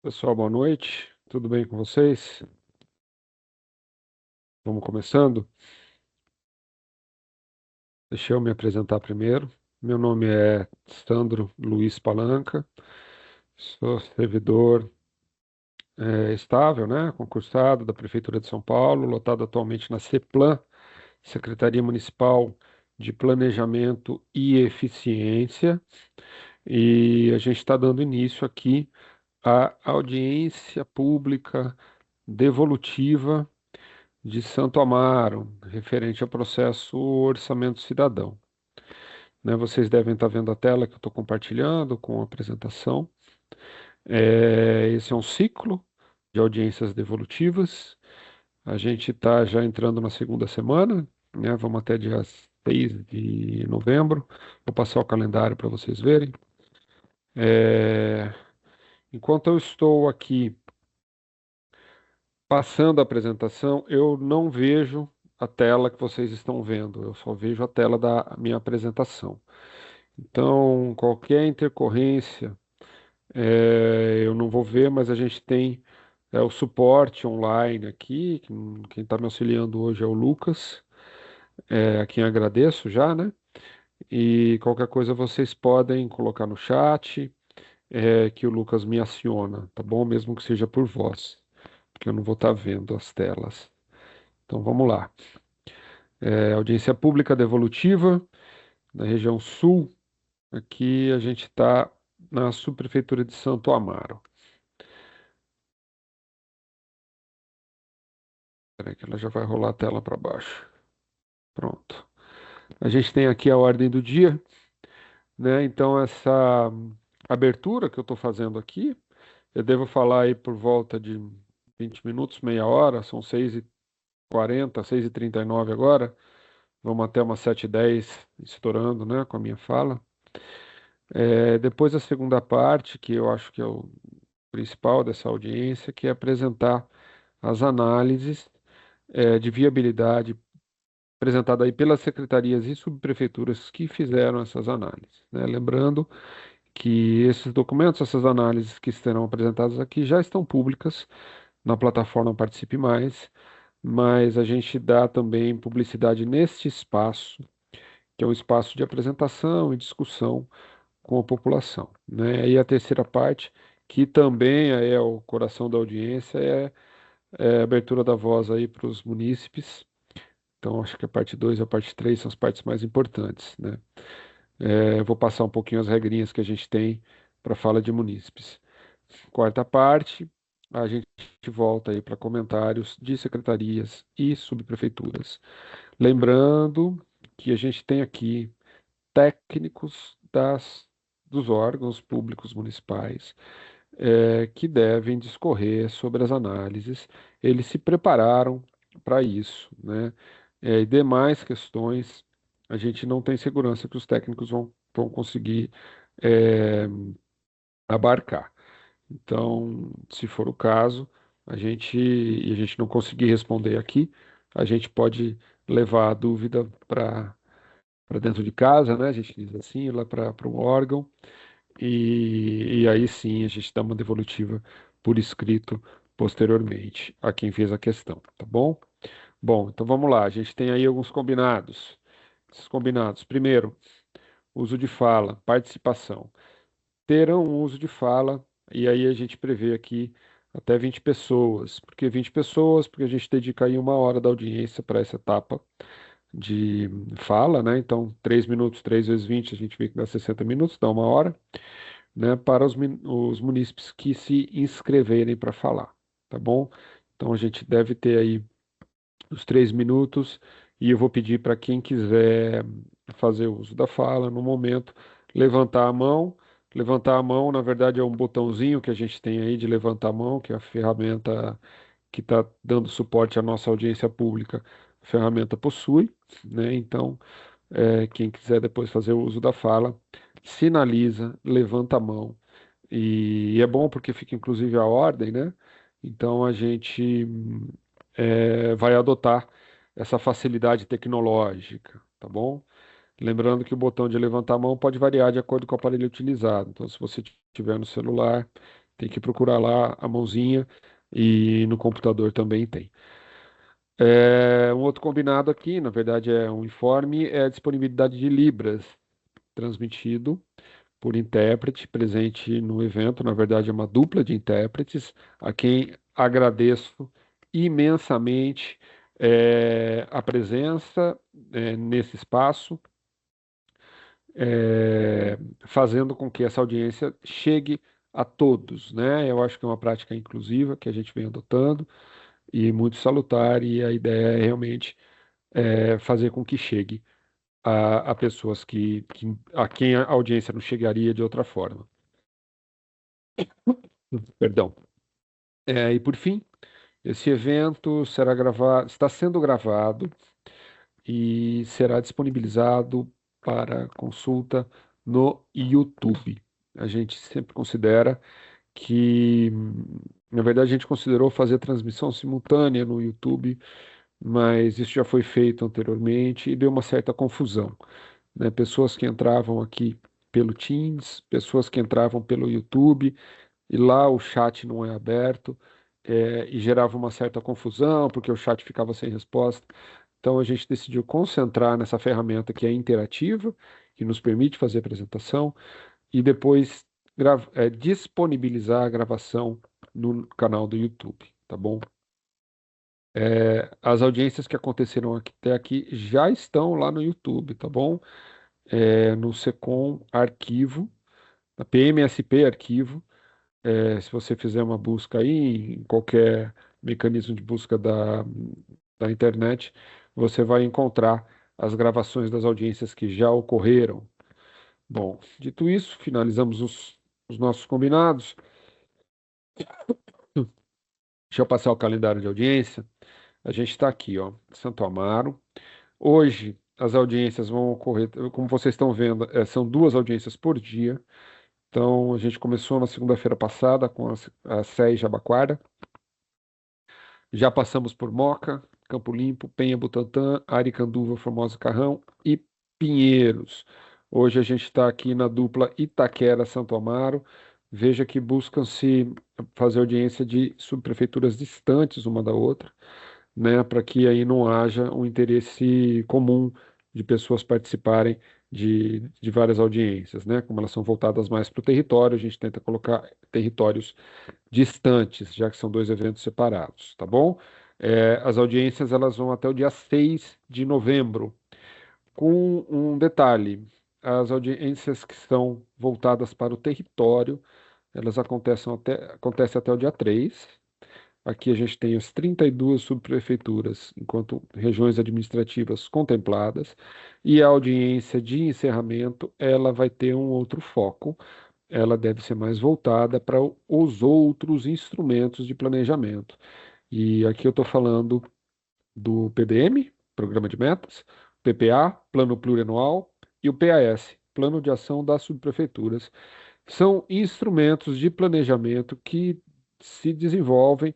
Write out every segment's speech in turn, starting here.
Pessoal, boa noite. Tudo bem com vocês? Vamos começando? Deixa eu me apresentar primeiro. Meu nome é Sandro Luiz Palanca. Sou servidor estável, né? Concursado da Prefeitura de São Paulo, lotado atualmente na CEPLAN, Secretaria Municipal de Planejamento e Eficiência. E a gente está dando início aqui à audiência pública devolutiva de Santo Amaro, referente ao processo Orçamento Cidadão. Né, vocês devem estar vendo a tela que eu estou compartilhando com a apresentação. Esse é um ciclo de audiências devolutivas. A gente está já entrando na segunda semana, né? Vamos até dia 6 de novembro. Vou passar o calendário para vocês verem. É, Enquanto eu estou aqui passando a apresentação, eu não vejo a tela que vocês estão vendo, eu só vejo a tela da minha apresentação. Então, qualquer intercorrência, eu não vou ver, mas a gente tem o suporte online aqui. Quem está me auxiliando hoje é o Lucas, a quem agradeço já, né? E qualquer coisa vocês podem colocar no chat, que o Lucas me aciona, tá bom? Mesmo que seja por voz, porque eu não vou estar vendo as telas. Então vamos lá. Audiência pública devolutiva na região sul. Aqui a gente está na subprefeitura de Santo Amaro. Espera que ela já vai rolar a tela para baixo. Pronto. A gente tem aqui a ordem do dia, né? Então essa abertura que eu estou fazendo aqui, eu devo falar aí por volta de 20 minutos, meia hora, são 6h40, 6h39 agora. Vamos até umas 7h10, estourando, né, com a minha fala. Depois a segunda parte, que eu acho que é o principal dessa audiência, que é apresentar as análises de viabilidade apresentada aí pelas secretarias e subprefeituras que fizeram essas análises, né? Lembrando que esses documentos, essas análises que serão apresentadas aqui já estão públicas na plataforma Participe Mais, mas a gente dá também publicidade neste espaço, que é um espaço de apresentação e discussão com a população, né? E a terceira parte, que também é o coração da audiência, é a abertura da voz aí para os munícipes. Então, acho que a parte 2 e a parte 3 são as partes mais importantes, né? Eu vou passar um pouquinho as regrinhas que a gente tem para fala de munícipes. Quarta parte, a gente volta aí para comentários de secretarias e subprefeituras. Lembrando que a gente tem aqui técnicos dos órgãos públicos municipais que devem discorrer sobre as análises. Eles se prepararam para isso, né? E demais questões, a gente não tem segurança que os técnicos vão conseguir é, abarcar. Então, se for o caso, e a gente não conseguir responder aqui, a gente pode levar a dúvida para dentro de casa, né? A gente diz assim, lá para um órgão, e aí sim a gente dá uma devolutiva por escrito posteriormente a quem fez a questão, tá bom? Bom, então vamos lá, a gente tem aí alguns combinados. Esses combinados, primeiro, uso de fala, participação. Terão um uso de fala, e aí a gente prevê aqui até 20 pessoas. Por que 20 pessoas? Porque a gente dedica aí uma hora da audiência para essa etapa de fala, né? Então, 3 minutos, 3 vezes 20, a gente vê que dá 60 minutos, dá uma hora, né, para os munícipes que se inscreverem para falar, tá bom? Então a gente deve ter aí os 3 minutos e eu vou pedir para quem quiser fazer uso da fala no momento, levantar a mão. Levantar a mão, na verdade, é um botãozinho que a gente tem aí de levantar a mão, que é a ferramenta que está dando suporte à nossa audiência pública. A ferramenta possui, né? Então, quem quiser depois fazer o uso da fala, sinaliza, levanta a mão. E é bom porque fica inclusive a ordem, né? Então a gente vai adotar essa facilidade tecnológica, tá bom? Lembrando que o botão de levantar a mão pode variar de acordo com o aparelho utilizado. Então, se você tiver no celular, Tem que procurar lá a mãozinha e no computador também tem. Um outro combinado aqui, na verdade é um informe, é a disponibilidade de Libras transmitido por intérprete presente no evento. Na verdade, é uma dupla de intérpretes, a quem agradeço imensamente a presença nesse espaço, é, fazendo com que essa audiência chegue a todos, né? Eu acho que é uma prática inclusiva que a gente vem adotando e muito salutar, e a ideia é realmente fazer com que chegue a pessoas a quem a audiência não chegaria de outra forma. Perdão. E por fim, esse evento está sendo gravado e será disponibilizado para consulta no YouTube. A gente sempre considera que, na verdade, a gente considerou fazer transmissão simultânea no YouTube, mas isso já foi feito anteriormente e deu uma certa confusão, né? Pessoas que entravam aqui pelo Teams, pessoas que entravam pelo YouTube, e lá o chat não é aberto, e gerava uma certa confusão, porque o chat ficava sem resposta. Então a gente decidiu concentrar nessa ferramenta que é interativa, que nos permite fazer apresentação, e depois disponibilizar a gravação no canal do YouTube, tá bom? As audiências que aconteceram até aqui já estão lá no YouTube, tá bom? No Secom Arquivo, na PMSP Arquivo. Se você fizer uma busca aí em qualquer mecanismo de busca da internet, você vai encontrar as gravações das audiências que já ocorreram. Bom, dito isso, finalizamos os nossos combinados. Deixa eu passar o calendário de audiência. A gente está aqui, ó, Santo Amaro. Hoje, as audiências vão ocorrer, como vocês estão vendo, são 2 audiências por dia. Então, a gente começou na segunda-feira passada com a SEI Jabaquara. Já passamos por Moca, Campo Limpo, Penha, Butantã, Aricanduva, Formosa, Carrão e Pinheiros. Hoje a gente está aqui na dupla Itaquera-Santo Amaro. Veja que buscam-se fazer audiência de subprefeituras distantes uma da outra, né, para que aí não haja um interesse comum de pessoas participarem de várias audiências, né? Como elas são voltadas mais para o território, a gente tenta colocar territórios distantes, já que são 2 eventos separados, tá bom? As audiências elas vão até o dia 6 de novembro, com um detalhe: as audiências que são voltadas para o território, elas acontecem até o dia 3. Aqui a gente tem as 32 subprefeituras, enquanto regiões administrativas contempladas, e a audiência de encerramento, ela vai ter um outro foco, ela deve ser mais voltada para os outros instrumentos de planejamento. E aqui eu estou falando do PDM, Programa de Metas, PPA, Plano Plurianual, e o PAS, Plano de Ação das Subprefeituras. São instrumentos de planejamento que se desenvolvem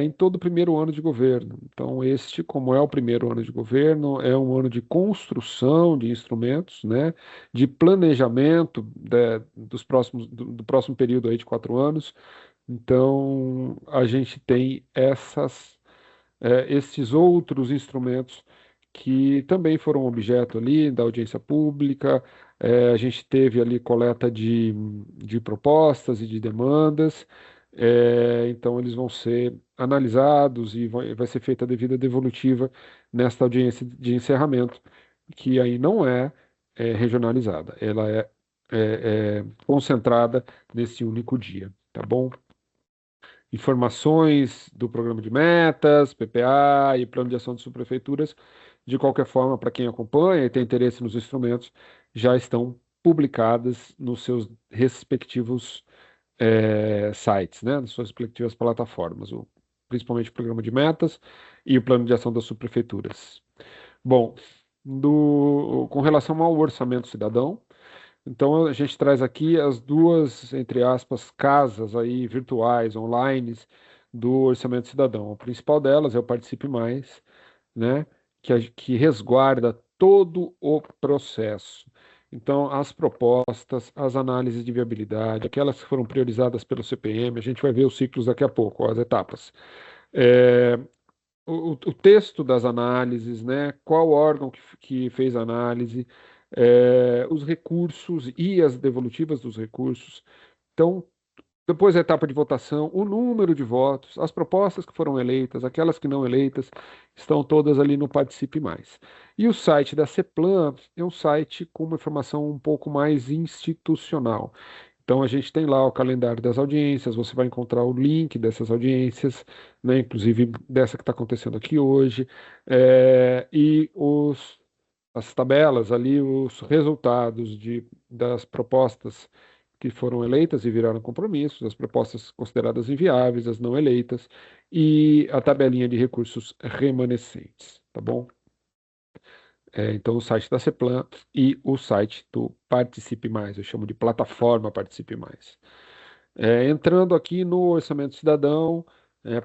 em todo o primeiro ano de governo. Então, como é o primeiro ano de governo, é um ano de construção de instrumentos, né, de planejamento do próximo período aí de 4 anos. Então, a gente tem esses outros instrumentos que também foram objeto ali da audiência pública. A gente teve ali coleta de propostas e de demandas. Então, eles vão ser analisados e vai ser feita a devida devolutiva nesta audiência de encerramento, que aí não regionalizada, ela é concentrada nesse único dia, tá bom? Informações do programa de metas, PPA e plano de ação de subprefeituras, de qualquer forma, para quem acompanha e tem interesse nos instrumentos, já estão publicadas nos seus respectivos sites, né, nas suas respectivas plataformas, principalmente o programa de metas e o plano de ação das subprefeituras. Bom, com relação ao orçamento cidadão, então a gente traz aqui as duas, entre aspas, casas aí virtuais, online, do Orçamento Cidadão. A principal delas é o Participe Mais, né, que resguarda todo o processo. Então, as propostas, as análises de viabilidade, aquelas que foram priorizadas pelo CPM, a gente vai ver os ciclos daqui a pouco, ó, as etapas. É, o texto das análises, né? Qual órgão que fez a análise, os recursos e as devolutivas dos recursos. Então, depois a etapa de votação, o número de votos, as propostas que foram eleitas, aquelas que não eleitas, estão todas ali no Participe Mais. E o site da CEPLAN é um site com uma informação um pouco mais institucional. Então a gente tem lá o calendário das audiências, você vai encontrar o link dessas audiências, né, inclusive dessa que está acontecendo aqui hoje, e as tabelas ali, os resultados das propostas que foram eleitas e viraram compromissos, as propostas consideradas inviáveis, as não eleitas, e a tabelinha de recursos remanescentes, tá bom? Então, o site da CEPLAN e o site do Participe Mais, eu chamo de plataforma Participe Mais. Entrando aqui no Orçamento Cidadão,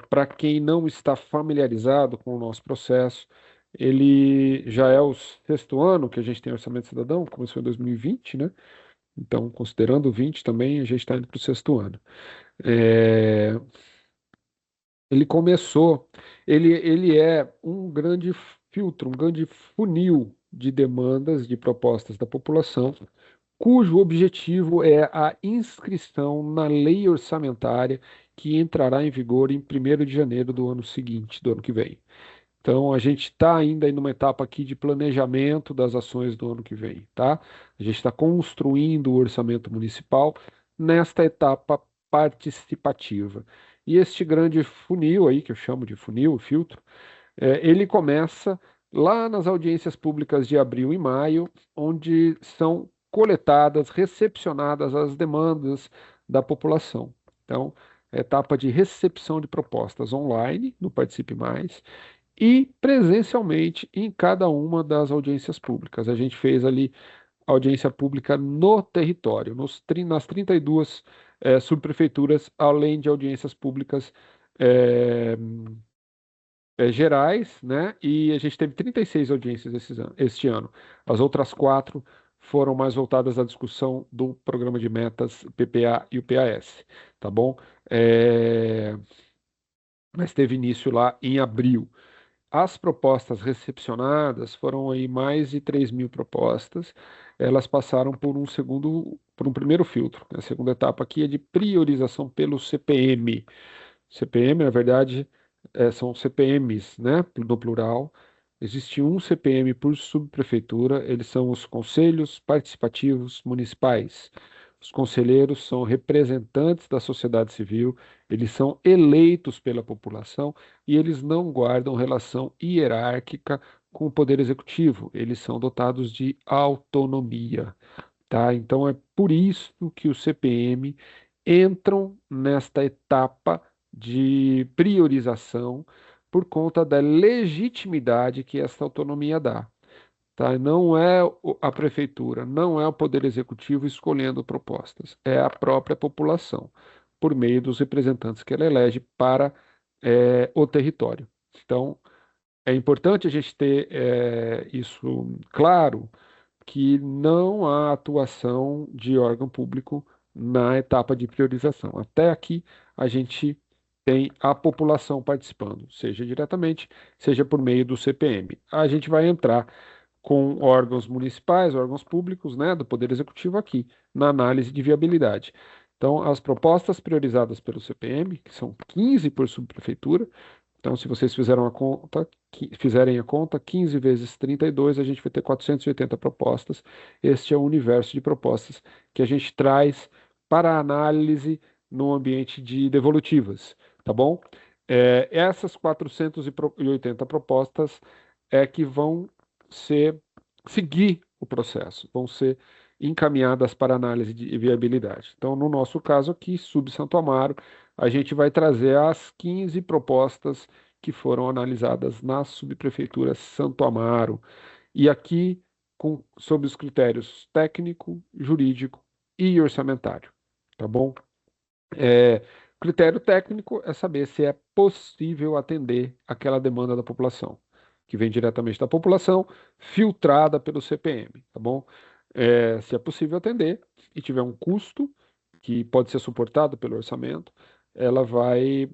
para quem não está familiarizado com o nosso processo, ele já é o sexto ano que a gente tem Orçamento Cidadão, começou em 2020, né? Então, considerando o 20 também, a gente está indo para o sexto ano. É, ele começou, ele é um grande filtro, um grande funil de demandas, de propostas da população, cujo objetivo é a inscrição na lei orçamentária que entrará em vigor em 1º de janeiro do ano seguinte, do ano que vem. Então, a gente está ainda em uma etapa aqui de planejamento das ações do ano que vem, tá? A gente está construindo o orçamento municipal nesta etapa participativa. E este grande funil aí, que eu chamo de funil, filtro, ele começa lá nas audiências públicas de abril e maio, onde são coletadas, recepcionadas as demandas da população. Então, etapa de recepção de propostas online, no Participe Mais, e presencialmente em cada uma das audiências públicas. A gente fez ali audiência pública no território, nas 32 subprefeituras, além de audiências públicas eh, gerais, né? E a gente teve 36 audiências este ano. As outras quatro foram mais voltadas à discussão do programa de metas, o PPA e o PAS, tá bom? Mas teve início lá em abril. As propostas recepcionadas foram aí mais de 3.000 propostas. Elas passaram por um primeiro filtro. A segunda etapa aqui é de priorização pelo CPM. CPM, na verdade, são CPMs, né, no plural. Existe um CPM por subprefeitura, eles são os conselhos participativos municipais. Os conselheiros são representantes da sociedade civil, eles são eleitos pela população e eles não guardam relação hierárquica com o poder executivo, eles são dotados de autonomia, tá? Então é por isso que o CPM entram nesta etapa de priorização por conta da legitimidade que essa autonomia dá, tá? Não é a prefeitura, não é o poder executivo escolhendo propostas, é a própria população, por meio dos representantes que ela elege para o território. Então, é importante a gente ter isso claro, que não há atuação de órgão público na etapa de priorização. Até aqui, a gente tem a população participando, seja diretamente, seja por meio do CPM. A gente vai entrar com órgãos municipais, órgãos públicos, né, do Poder Executivo aqui, na análise de viabilidade. Então, as propostas priorizadas pelo CPM, que são 15 por subprefeitura, então, se vocês fizerem a conta, 15 vezes 32, a gente vai ter 480 propostas. Este é o universo de propostas que a gente traz para análise no ambiente de devolutivas, tá bom? Essas 480 propostas é que vão seguir o processo, vão ser encaminhadas para análise de viabilidade. Então, no nosso caso aqui, Sub-Santo Amaro, a gente vai trazer as 15 propostas que foram analisadas na subprefeitura Santo Amaro, e aqui sob os critérios técnico, jurídico e orçamentário, tá bom? Critério técnico é saber se é possível atender aquela demanda da população, que vem diretamente da população, filtrada pelo CPM, tá bom? Se é possível atender e tiver um custo que pode ser suportado pelo orçamento, ela vai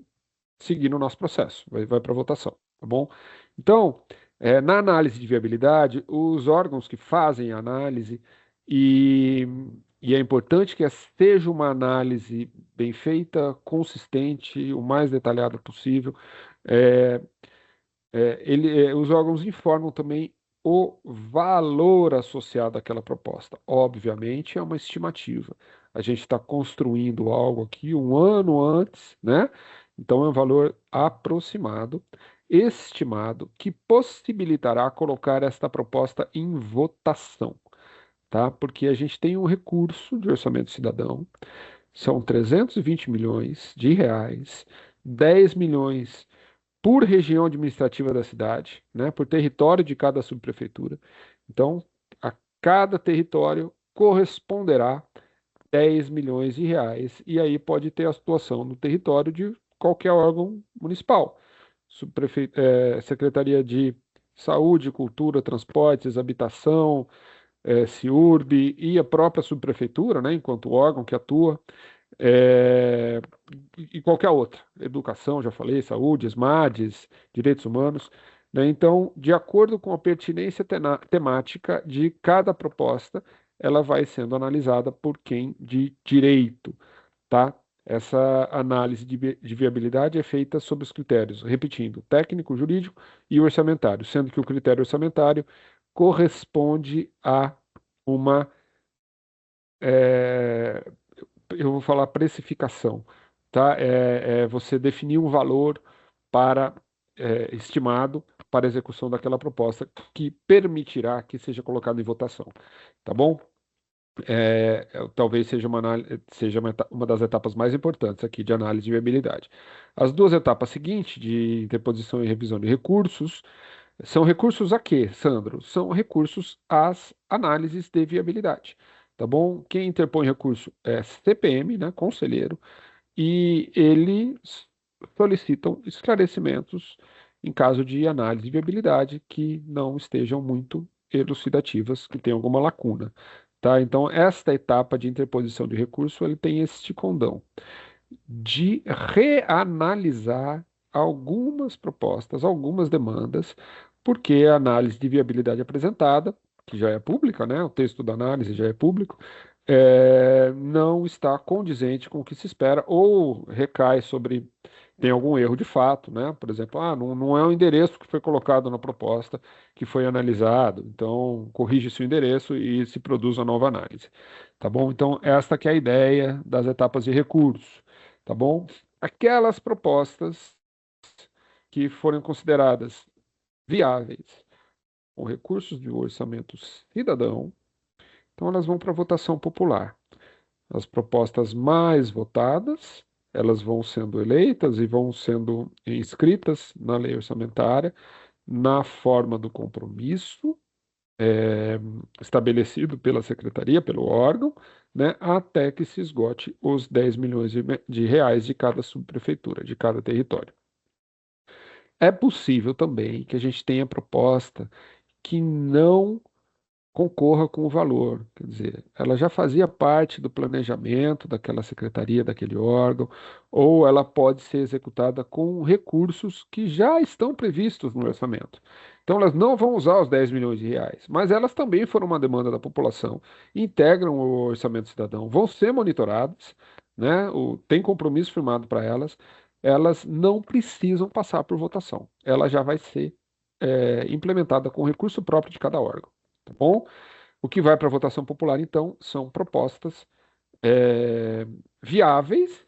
seguir no nosso processo, vai para votação, tá bom? Então, na análise de viabilidade, os órgãos que fazem a análise, e, e é importante que seja uma análise bem feita, consistente, o mais detalhada possível, é, os órgãos informam também o valor associado àquela proposta. Obviamente, é uma estimativa. A gente está construindo algo aqui um ano antes, né? Então, é um valor aproximado, estimado, que possibilitará colocar esta proposta em votação, tá? Porque a gente tem um recurso de orçamento cidadão, são 320 milhões de reais, 10 milhões por região administrativa da cidade, né, por território de cada subprefeitura. Então, a cada território corresponderá 10 milhões de reais, e aí pode ter a situação no território de qualquer órgão municipal. Secretaria de Saúde, Cultura, Transportes, Habitação, CIURB e a própria subprefeitura, né, enquanto órgão que atua, é, e qualquer outra, educação, já falei, saúde, SMADs, direitos humanos, né? Então, de acordo com a pertinência temática de cada proposta, ela vai sendo analisada por quem de direito, tá? Essa análise de viabilidade é feita sob os critérios, repetindo, técnico, jurídico e orçamentário, sendo que o critério orçamentário corresponde a uma é, eu vou falar precificação, tá? É você definir um valor para estimado para a execução daquela proposta que permitirá que seja colocado em votação, tá bom? Talvez seja uma das etapas mais importantes aqui de análise de viabilidade. As duas etapas seguintes, de interposição e revisão de recursos, são recursos a quê, Sandro? São recursos às análises de viabilidade, tá bom? Quem interpõe recurso é CPM, né, conselheiro, e eles solicitam esclarecimentos em caso de análise de viabilidade que não estejam muito elucidativas, que tenham alguma lacuna, tá? Então, esta etapa de interposição de recurso, ele tem este condão de reanalisar algumas propostas, algumas demandas, porque a análise de viabilidade apresentada, que já é pública, né, o texto da análise já é público, não está condizente com o que se espera ou recai sobre, tem algum erro de fato, né? Por exemplo, não é o endereço que foi colocado na proposta que foi analisado, então corrige-se o endereço e se produz uma nova análise, tá bom? Então, esta que é a ideia das etapas de recurso, tá bom? Aquelas propostas que forem consideradas viáveis com recursos de orçamento cidadão, então elas vão para votação popular. As propostas mais votadas, elas vão sendo eleitas e vão sendo inscritas na lei orçamentária, na forma do compromisso estabelecido pela secretaria, pelo órgão, né, até que se esgote os 10 milhões de reais de cada subprefeitura, de cada território. É possível também que a gente tenha proposta que não concorra com o valor. Quer dizer, ela já fazia parte do planejamento daquela secretaria, daquele órgão, ou ela pode ser executada com recursos que já estão previstos no orçamento. Então, elas não vão usar os 10 milhões de reais, mas elas também foram uma demanda da população, integram o orçamento cidadão, vão ser monitoradas, né? Tem compromisso firmado para elas não precisam passar por votação. Ela já vai ser implementada com recurso próprio de cada órgão. Tá bom? O que vai para a votação popular, então, são propostas é, viáveis,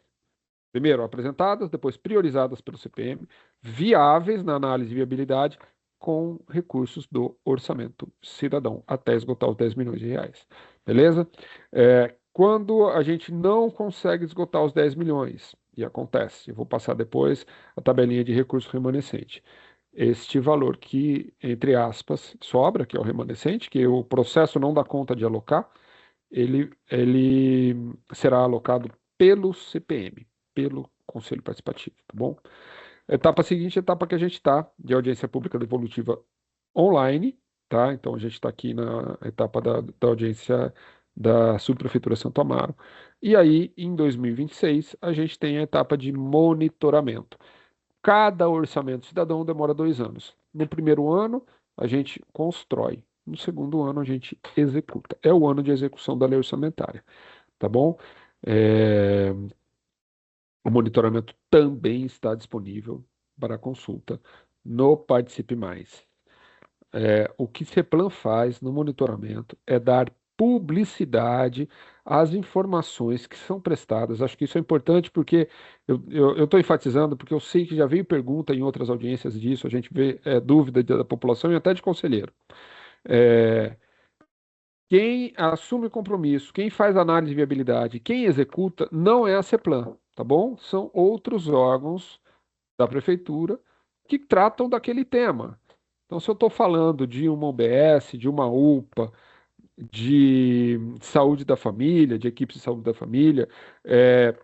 primeiro apresentadas, depois priorizadas pelo CPM, viáveis na análise de viabilidade, com recursos do orçamento cidadão, até esgotar os 10 milhões de reais. Beleza? Quando a gente não consegue esgotar os 10 milhões, e acontece, eu vou passar depois a tabelinha de recurso remanescente. Este valor que, entre aspas, sobra, que é o remanescente, que o processo não dá conta de alocar, ele será alocado pelo CPM, pelo Conselho Participativo, tá bom? Etapa seguinte, etapa que a gente está, de audiência pública devolutiva online, tá? Então a gente está aqui na etapa da audiência da Subprefeitura Santo Amaro. E aí, em 2026, a gente tem a etapa de monitoramento. Cada orçamento cidadão demora 2 anos. No primeiro ano, a gente constrói. No segundo ano, a gente executa. É o ano de execução da lei orçamentária, tá bom? É, O monitoramento também está disponível para consulta no Participe Mais. O que CEPLAN faz no monitoramento é dar publicidade às informações que são prestadas. Acho que isso é importante porque eu estou enfatizando, porque eu sei que já veio pergunta em outras audiências disso, a gente vê dúvida da população e até de conselheiro. É, Quem assume o compromisso, quem faz análise de viabilidade, quem executa, não é a CEPLAN, tá bom? São outros órgãos da prefeitura que tratam daquele tema. Então, se eu estou falando de uma UBS, de uma UPA, de saúde da família, de equipes de saúde da família, é,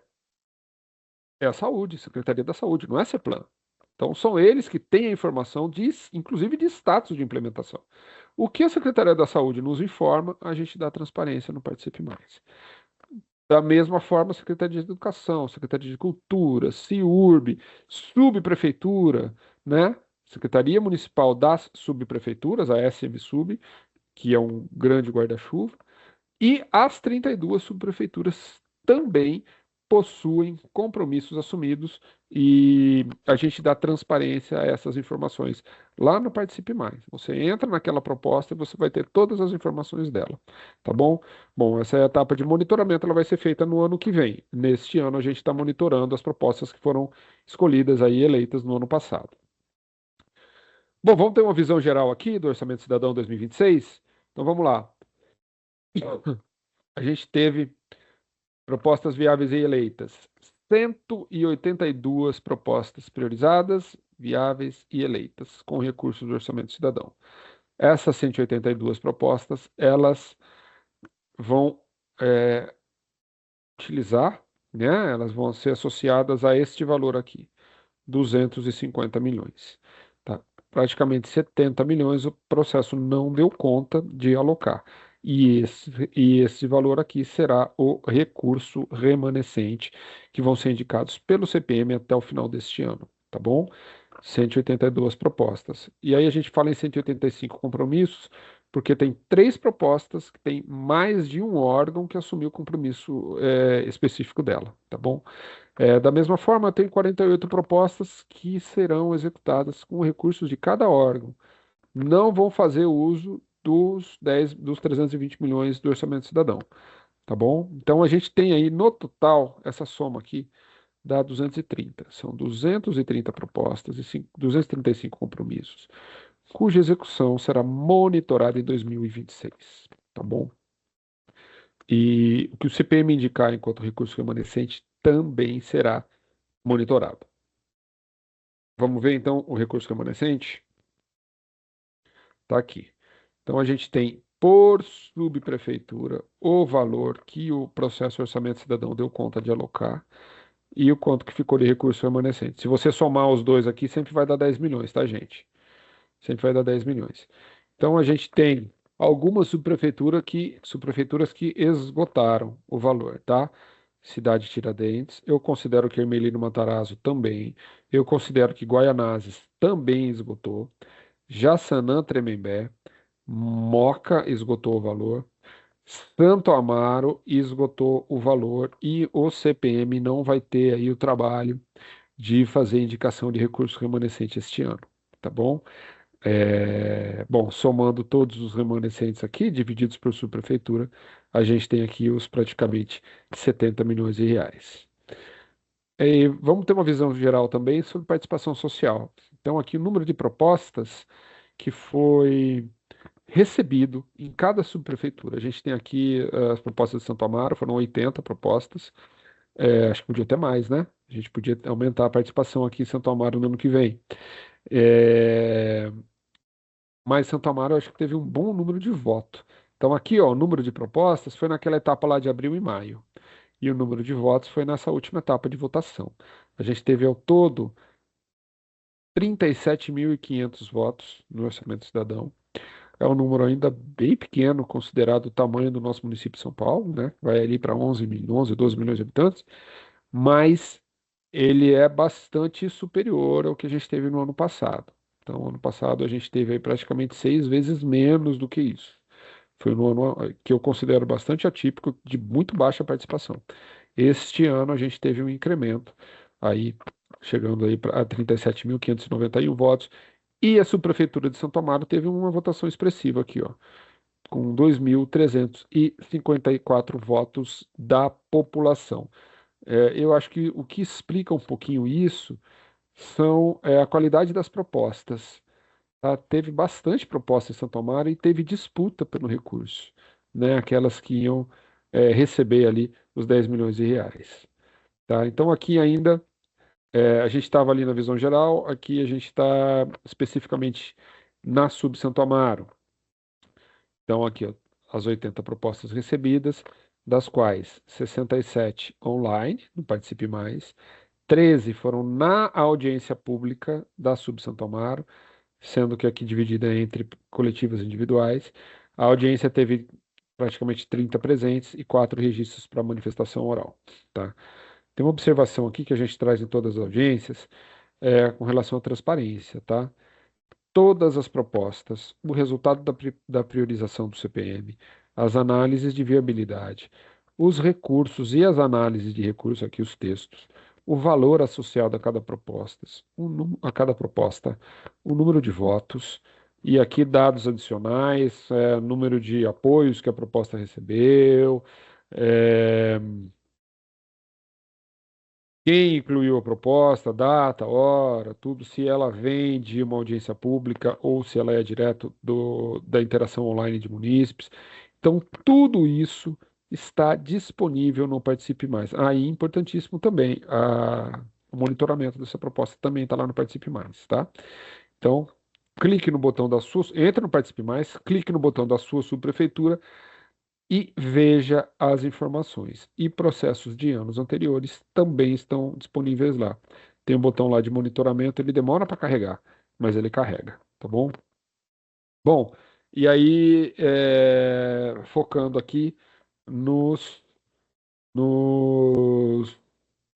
é a saúde, Secretaria da Saúde, não é CEPLAN. Então, são eles que têm a informação, inclusive de status de implementação. O que a Secretaria da Saúde nos informa, a gente dá transparência no Participe Mais. Da mesma forma, a Secretaria de Educação, Secretaria de Cultura, CIURB, Subprefeitura, né? Secretaria Municipal das Subprefeituras, a SMSub, que é um grande guarda-chuva, e as 32 subprefeituras também possuem compromissos assumidos e a gente dá transparência a essas informações lá no Participe Mais. Você entra naquela proposta e você vai ter todas as informações dela, tá bom? Bom, essa é a etapa de monitoramento, ela vai ser feita no ano que vem. Neste ano a gente está monitorando as propostas que foram escolhidas aí, eleitas no ano passado. Bom, vamos ter uma visão geral aqui do Orçamento Cidadão 2026? Então vamos lá. A gente teve propostas viáveis e eleitas. 182 propostas priorizadas, viáveis e eleitas, com recursos do Orçamento Cidadão. Essas 182 propostas, elas vão utilizar, né? Elas vão ser associadas a este valor aqui, 250 milhões. Tá? Praticamente 70 milhões o processo não deu conta de alocar. E esse valor aqui será o recurso remanescente que vão ser indicados pelo CPM até o final deste ano, tá bom? 182 propostas. E aí a gente fala em 185 compromissos, porque tem 3 propostas que tem mais de um órgão que assumiu o compromisso específico dela, tá bom? Da mesma forma, tem 48 propostas que serão executadas com recursos de cada órgão. Não vão fazer uso dos 320 milhões do orçamento cidadão, tá bom? Então a gente tem aí no total essa soma aqui dá 230. São 230 propostas e 235 compromissos, cuja execução será monitorada em 2026, tá bom? E o que o CPM indicar enquanto recurso remanescente também será monitorado. Vamos ver então o recurso remanescente? Está aqui. Então a gente tem por subprefeitura o valor que o processo orçamento cidadão deu conta de alocar e o quanto que ficou de recurso remanescente. Se você somar os dois aqui, sempre vai dar 10 milhões, tá, gente? Sempre vai dar 10 milhões. Então a gente tem algumas subprefeituras que esgotaram o valor, tá? Cidade de Tiradentes, eu considero que Ermelino Matarazzo também, eu considero que Guaianazes também esgotou, Jaçanã Tremembé, Moca esgotou o valor, Santo Amaro esgotou o valor e o CPM não vai ter aí o trabalho de fazer indicação de recurso remanescente este ano, tá bom? Bom, somando todos os remanescentes aqui, divididos por subprefeitura, a gente tem aqui os praticamente 70 milhões de reais. E vamos ter uma visão geral também sobre participação social. Então, aqui o número de propostas que foi recebido em cada subprefeitura. A gente tem aqui as propostas de Santo Amaro, foram 80 propostas. Acho que podia ter mais, né? A gente podia aumentar a participação aqui em Santo Amaro no ano que vem. É, Mas Santo Amaro eu acho que teve um bom número de votos. Então aqui, ó, o número de propostas foi naquela etapa lá de abril e maio. E o número de votos foi nessa última etapa de votação. A gente teve ao todo 37.500 votos no Orçamento Cidadão. é um número ainda bem pequeno, considerado o tamanho do nosso município de São Paulo, né? Vai ali para 11, 12 milhões de habitantes, mas ele é bastante superior ao que a gente teve no ano passado. Então, ano passado a gente teve aí praticamente 6 vezes menos do que isso. Foi um ano que eu considero bastante atípico, de muito baixa participação. Este ano a gente teve um incremento aí, chegando aí a 37.591 votos, e a subprefeitura de Santo Amaro teve uma votação expressiva aqui, ó, com 2.354 votos da população. Eu acho que o que explica um pouquinho isso é a qualidade das propostas. Tá? Teve bastante proposta em Santo Amaro e teve disputa pelo recurso, né? Aquelas que iam receber ali os 10 milhões de reais. Tá? Então aqui ainda a gente estava ali na visão geral, aqui a gente está especificamente na Sub Santo Amaro. Então aqui ó, as 80 propostas recebidas, das quais 67 online, no Participe Mais, 13 foram na audiência pública da Sub Santo Amaro, sendo que aqui dividida entre coletivas e individuais. A audiência teve praticamente 30 presentes e 4 registros para manifestação oral. Tá? Tem uma observação aqui que a gente traz em todas as audiências com relação à transparência. Tá? Todas as propostas, o resultado da priorização do CPM, as análises de viabilidade, os recursos e as análises de recursos, aqui os textos, o valor associado a cada proposta, o número de votos, e aqui dados adicionais, número de apoios que a proposta recebeu, é, quem incluiu a proposta, data, hora, tudo, se ela vem de uma audiência pública ou se ela é direto da interação online de munícipes. Então, tudo isso está disponível no Participe Mais. Aí, importantíssimo também, o monitoramento dessa proposta também está lá no Participe Mais, tá? Então, clique no botão da sua, entre no Participe Mais, clique no botão da sua subprefeitura e veja as informações. E processos de anos anteriores também estão disponíveis lá. Tem um botão lá de monitoramento, ele demora para carregar, mas ele carrega, tá bom? Bom, e aí, focando aqui nos, nos,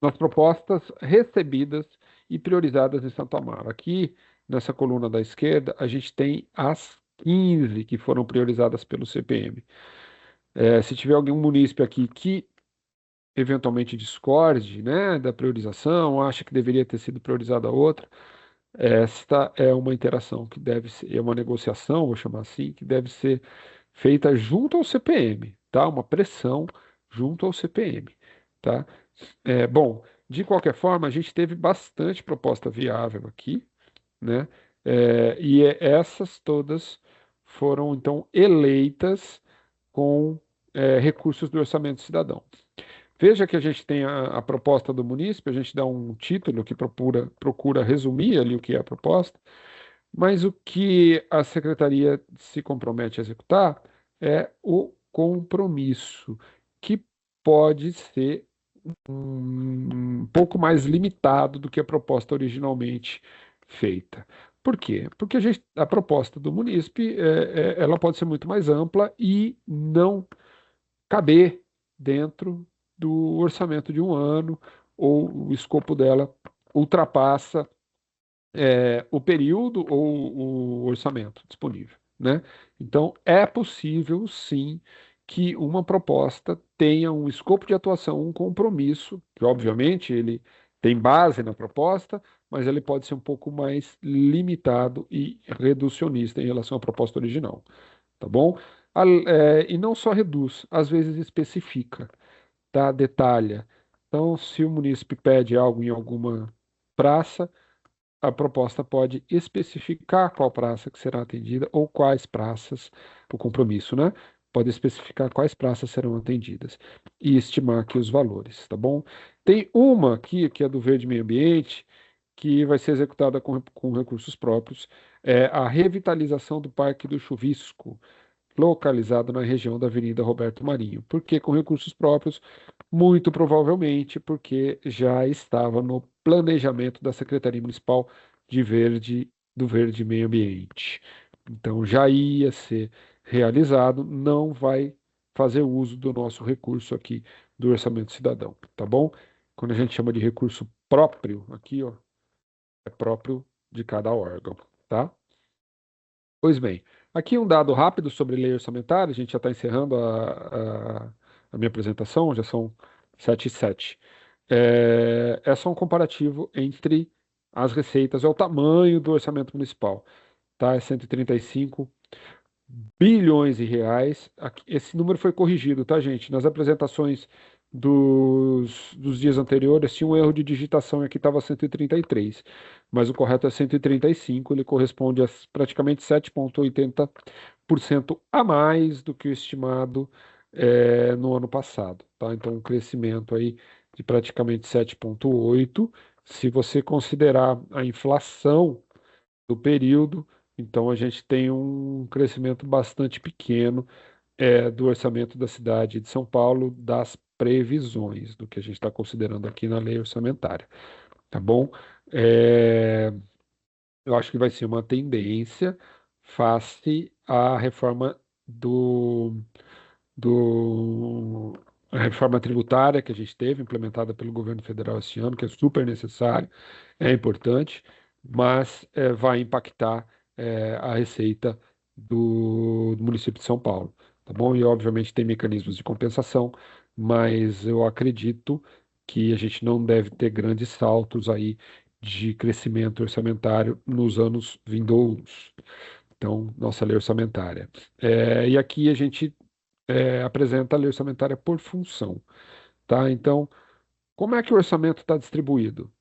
nas propostas recebidas e priorizadas em Santo Amaro. Aqui, nessa coluna da esquerda, a gente tem as 15 que foram priorizadas pelo CPM. Se tiver algum munícipe aqui que eventualmente discorde, né, da priorização, acha que deveria ter sido priorizada a outra, esta é uma interação que deve ser, é uma negociação, vou chamar assim, que deve ser feita junto ao CPM, tá? Uma pressão junto ao CPM, tá? Bom, de qualquer forma, a gente teve bastante proposta viável aqui, né? Essas todas foram então eleitas com recursos do orçamento cidadão. Veja que a gente tem a proposta do munícipe, a gente dá um título que procura resumir ali o que é a proposta, mas o que a secretaria se compromete a executar é o compromisso, que pode ser um pouco mais limitado do que a proposta originalmente feita. Por quê? Porque a proposta do munícipe ela pode ser muito mais ampla e não caber dentro do orçamento de um ano, ou o escopo dela ultrapassa o período ou o orçamento disponível, né? Então, é possível, sim, que uma proposta tenha um escopo de atuação, um compromisso, que obviamente ele tem base na proposta, mas ele pode ser um pouco mais limitado e reducionista em relação à proposta original, tá bom? E não só reduz, às vezes especifica, tá? Detalha. Então, se o munícipe pede algo em alguma praça, a proposta pode especificar qual praça que será atendida ou quais praças, o compromisso, né? Pode especificar quais praças serão atendidas e estimar aqui os valores, tá bom? Tem uma aqui, que é do Verde Meio Ambiente, que vai ser executada com recursos próprios, é a revitalização do Parque do Chuvisco, localizado na região da Avenida Roberto Marinho. Por que com recursos próprios? Muito provavelmente porque já estava no planejamento da Secretaria Municipal do Verde Meio Ambiente. Então já ia ser realizado, não vai fazer uso do nosso recurso aqui do orçamento cidadão, tá bom? Quando a gente chama de recurso próprio, aqui, ó, é próprio de cada órgão, tá? Pois bem, aqui um dado rápido sobre lei orçamentária, a gente já está encerrando a minha apresentação, já são 7h07. É só um comparativo entre as receitas, é o tamanho do orçamento municipal, tá? É 135 bilhões de reais. Esse número foi corrigido, tá, gente? Nas apresentações dos dias anteriores tinha um erro de digitação e aqui estava 133, mas o correto é 135, ele corresponde a praticamente 7,80% a mais do que o estimado no ano passado, tá? Então, um crescimento aí de praticamente 7,8. Se você considerar a inflação do período, então a gente tem um crescimento bastante pequeno do orçamento da cidade de São Paulo, das previsões, do que a gente está considerando aqui na lei orçamentária, tá bom? É, eu acho que vai ser uma tendência face à reforma do a reforma tributária que a gente teve, implementada pelo governo federal esse ano, que é super necessário, é importante, mas vai impactar a receita do município de São Paulo, tá bom? E obviamente tem mecanismos de compensação, mas eu acredito que a gente não deve ter grandes saltos aí de crescimento orçamentário nos anos vindouros. Então, nossa lei orçamentária. E aqui a gente apresenta a lei orçamentária por função, tá? Então, como é que o orçamento está distribuído?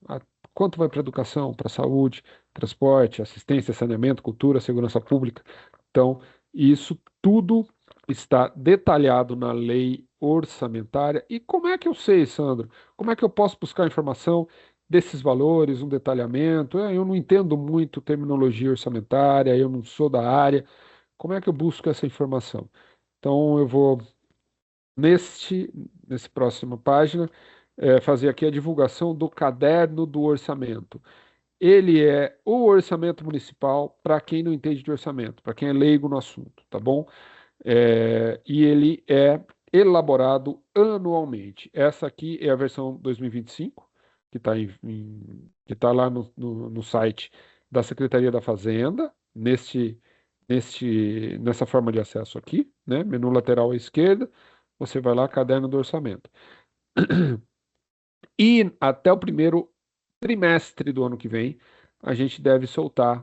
Quanto vai para educação, para saúde, transporte, assistência, saneamento, cultura, segurança pública? Então, isso tudo está detalhado na lei orçamentária. E como é que eu sei, Sandro? Como é que eu posso buscar informação desses valores, um detalhamento? Eu não entendo muito terminologia orçamentária, eu não sou da área. Como é que eu busco essa informação? Então, eu vou neste, nesse próxima página, fazer aqui a divulgação do caderno do orçamento. Ele é o orçamento municipal para quem não entende de orçamento, para quem é leigo no assunto, tá bom? E ele é elaborado anualmente. Essa aqui é a versão 2025, que está que tá lá no site da Secretaria da Fazenda, nessa forma de acesso aqui, né? Menu lateral à esquerda, você vai lá, caderno do orçamento. E até o primeiro trimestre do ano que vem, a gente deve soltar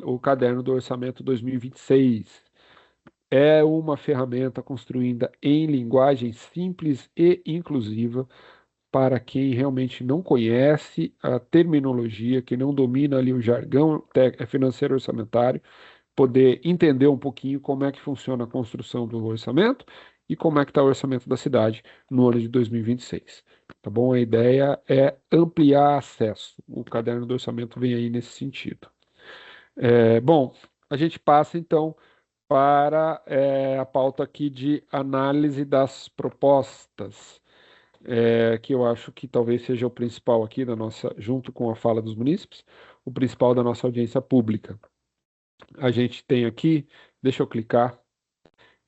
o caderno do orçamento 2026. É uma ferramenta construída em linguagem simples e inclusiva para quem realmente não conhece a terminologia, que não domina ali o jargão financeiro orçamentário, poder entender um pouquinho como é que funciona a construção do orçamento e como é que está o orçamento da cidade no ano de 2026. Tá bom? A ideia é ampliar acesso. O caderno do orçamento vem aí nesse sentido. Bom, a gente passa então para a pauta aqui de análise das propostas, que eu acho que talvez seja o principal aqui da nossa, junto com a fala dos munícipes, o principal da nossa audiência pública. A gente tem aqui, deixa eu clicar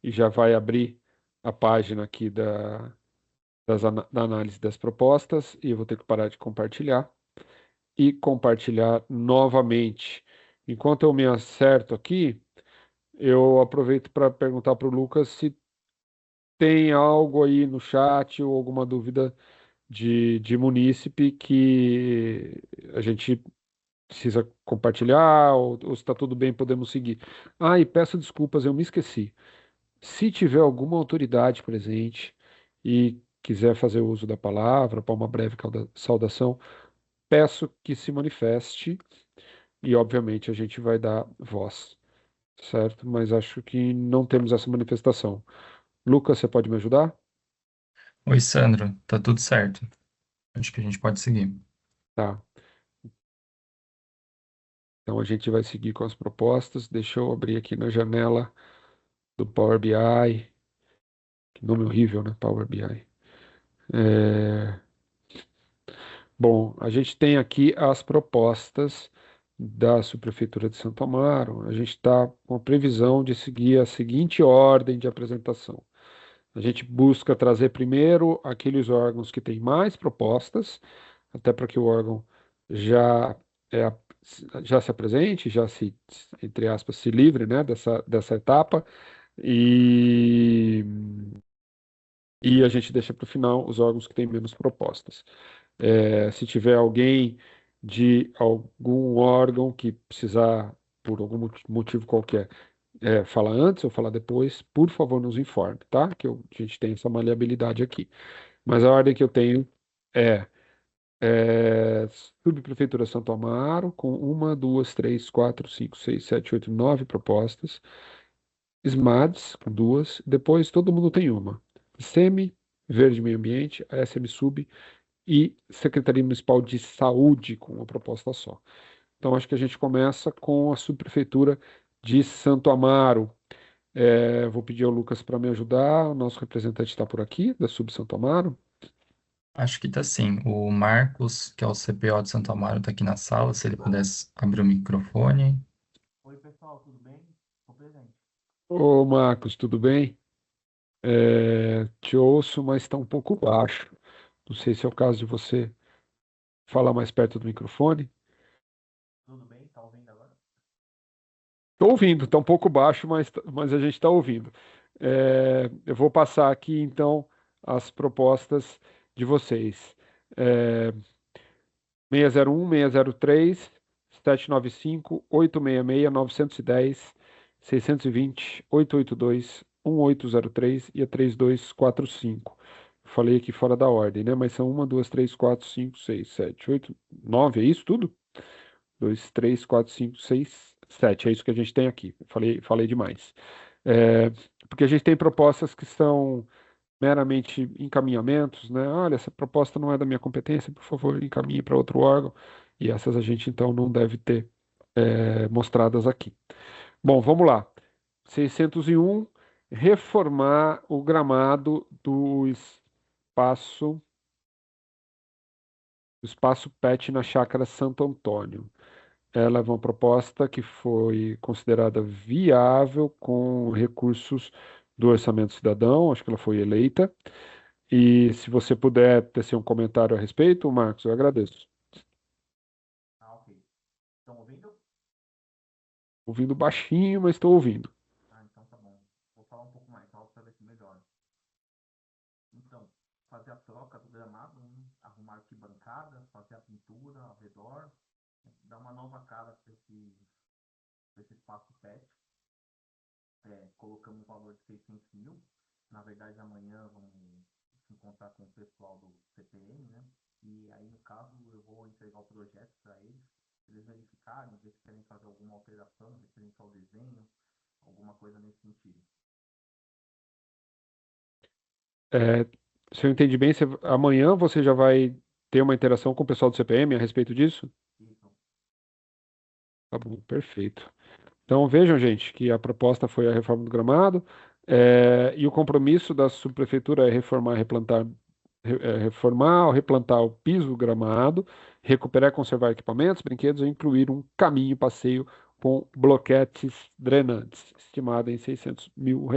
e já vai abrir a página aqui da análise das propostas, e eu vou ter que parar de compartilhar e compartilhar novamente. Enquanto eu me acerto aqui, eu aproveito para perguntar para o Lucas se tem algo aí no chat ou alguma dúvida de munícipe que a gente precisa compartilhar, ou se está tudo bem, podemos seguir. Ah, e peço desculpas, eu me esqueci. Se tiver alguma autoridade presente e quiser fazer uso da palavra para uma breve saudação, peço que se manifeste e, obviamente, a gente vai dar voz, certo? Mas acho que não temos essa manifestação. Lucas, você pode me ajudar? Oi, Sandro, tá tudo certo. Acho que a gente pode seguir. Tá. Então a gente vai seguir com as propostas. Deixa eu abrir aqui na janela do Power BI. Que nome horrível, né? Power BI. É, Bom, a gente tem aqui as propostas da Subprefeitura de Santo Amaro, a gente está com a previsão de seguir a seguinte ordem de apresentação. A gente busca trazer primeiro aqueles órgãos que têm mais propostas, até para que o órgão já, é, já se apresente, já se, entre aspas, se livre, né, dessa etapa, e, e a gente deixa para o final os órgãos que têm menos propostas. Se tiver alguém de algum órgão que precisar, por algum motivo qualquer, falar antes ou falar depois, por favor, nos informe, tá? A gente tem essa maleabilidade aqui. Mas a ordem que eu tenho é, é Subprefeitura Santo Amaro, com uma, duas, três, quatro, cinco, seis, sete, oito, nove propostas. SMADs, com duas. Depois todo mundo tem uma. SEMI, Verde Meio Ambiente, a SMSUB e Secretaria Municipal de Saúde, com uma proposta só. Então, acho que a gente começa com a Subprefeitura de Santo Amaro. Vou pedir ao Lucas para me ajudar. O nosso representante está por aqui, da Sub Santo Amaro. Acho que tá sim. O Marcos, que é o CPO de Santo Amaro, tá aqui na sala. Se ele pudesse abrir o microfone. Oi, pessoal, tudo bem? Estou presente. Ô, Marcos, tudo bem? Te ouço, mas está um pouco baixo. Não sei se é o caso de você falar mais perto do microfone. Tudo bem? Tá ouvindo agora? Estou ouvindo, está um pouco baixo, mas a gente está ouvindo. Eu vou passar aqui, então, as propostas de vocês. É, 601, 603, 795, 866, 910, 620, 882, 1803 e a 3245. Falei aqui fora da ordem, né? Mas são 1, 2, 3, 4, 5, 6, 7, 8, 9, é isso tudo? 2, 3, 4, 5, 6, 7. É isso que a gente tem aqui. Falei demais. É, porque a gente tem propostas que são meramente encaminhamentos, né? Olha, essa proposta não é da minha competência, por favor, encaminhe para outro órgão. E essas a gente então não deve ter mostradas aqui. Bom, vamos lá. 601, reformar o gramado do espaço PET na Chácara Santo Antônio. Ela é uma proposta que foi considerada viável com recursos do Orçamento Cidadão, acho que ela foi eleita. E se você puder tecer um comentário a respeito, Marcos, eu agradeço. Ah, ok. Estão ouvindo? Ouvindo baixinho, mas estou ouvindo. Ah, então tá bom. Vou falar um pouco mais alto para ver se melhora. Então, fazer a troca do gramado, né? Arrumar arquibancada, fazer a pintura ao redor, dar uma nova cara pra esse espaço pet. Colocamos um valor de 600 mil. Na verdade, amanhã vamos se encontrar com o pessoal do CPM, né? E aí, no caso, eu vou entregar o projeto para eles verificarem, ver se querem fazer alguma alteração referente ao desenho, alguma coisa nesse sentido. É, se eu entendi bem, amanhã você já vai ter uma interação com o pessoal do CPM a respeito disso? Isso. Tá bom, perfeito. Então vejam, gente, que a proposta foi a reforma do gramado, e o compromisso da subprefeitura é reformar ou replantar o piso do gramado, recuperar e conservar equipamentos, brinquedos e incluir um caminho passeio com bloquetes drenantes, estimada em R$ 600 mil.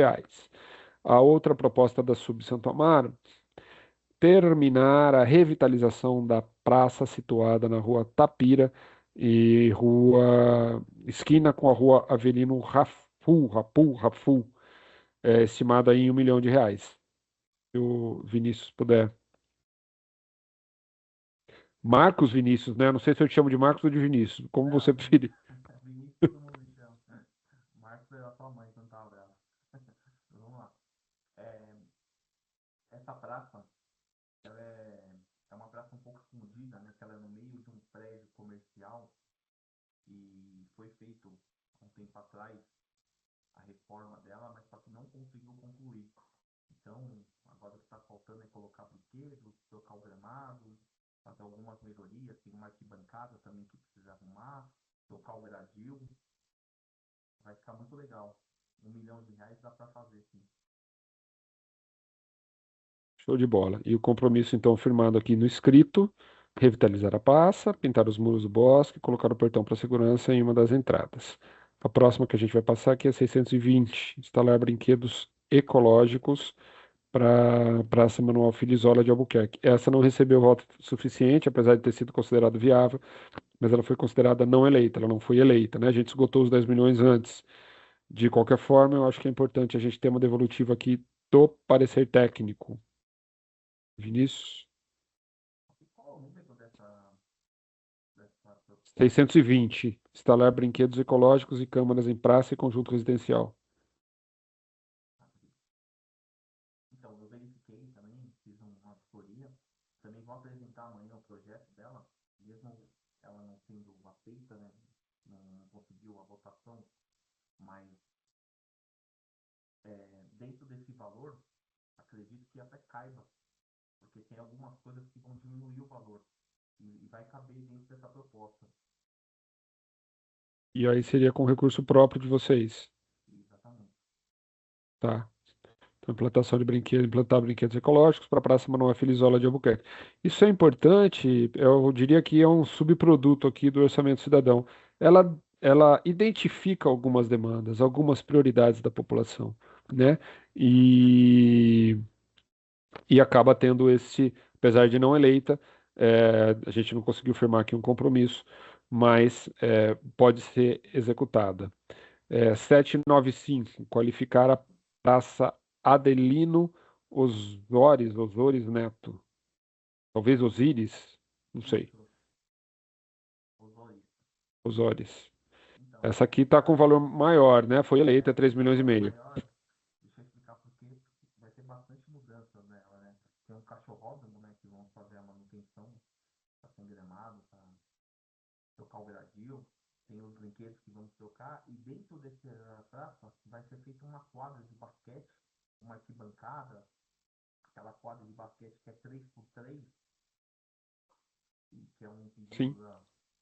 A outra proposta da Sub Santo Amaro, terminar a revitalização da praça situada na rua Tapira e rua esquina com a rua Avelino Rapu, estimada em R$ 1 milhão. Se o Vinícius puder. Marcos Vinícius, né? Não sei se eu te chamo de Marcos ou de Vinícius, como Não, você preferir. Vinícius todo mundo me chama. Marcos é a sua mãe quando tava bravo. Vamos lá. É, essa praça, ela é uma praça um pouco escondida, né? Que ela é no meio de um prédio comercial e foi feito há um tempo atrás a reforma dela, mas só que não conseguiu concluir. Então, agora o que está faltando é colocar brinquedos, trocar o gramado, fazer algumas melhorias, tem uma arquibancada também que precisa arrumar, trocar o gradil, vai ficar muito legal. R$ 1 milhão dá para fazer, sim. Show de bola. E o compromisso, então, firmado aqui no escrito, Revitalizar a praça, pintar os muros do bosque, colocar o portão para segurança em uma das entradas. A próxima que a gente vai passar aqui é 620, instalar brinquedos ecológicos para a Praça Manuel Filizola de Albuquerque. Essa não recebeu voto suficiente, apesar de ter sido considerado viável, mas ela foi considerada não eleita, ela não foi eleita, né? A gente esgotou os 10 milhões antes. De qualquer forma, eu acho que é importante a gente ter uma devolutiva aqui do parecer técnico. Vinícius, E qual é o número dessa 620. Instalar brinquedos ecológicos e câmaras em praça e conjunto residencial. Então, eu verifiquei também, fiz uma auditoria, também vou apresentar amanhã o projeto dela, mesmo ela não sendo aceita, né, não conseguiu a votação, mas dentro desse valor, acredito que até caiba, porque tem algumas coisas que vão diminuir o valor e vai caber dentro dessa proposta. E aí seria com recurso próprio de vocês, Exatamente. tá? Então, implantação de brinquedos, implantar brinquedos ecológicos para a Praça Manuel Filizola de Albuquerque. Isso é importante, eu diria que é um subproduto aqui do Orçamento Cidadão. Ela identifica algumas demandas, algumas prioridades da população, né? E, e acaba tendo esse, apesar de não eleita, a gente não conseguiu firmar aqui um compromisso, mas pode ser executada. 795, qualificar a Praça Adelino Osóris Neto. Talvez Osíris, não sei, Isso, os dois. Osóris. Então, Essa aqui está com valor maior, né? Foi eleita 3 milhões e meio. maior, deixa eu explicar porque vai ter bastante mudanças nela, né? Tem um cachorródromo, né, que vão fazer a manutenção, tá sendo gramado, tá trocar o gradil, tem os brinquedos que vamos trocar, e dentro dessa praça vai ser feita uma quadra de basquete, uma arquibancada, aquela quadra de basquete que é 3x3, que é um Sim,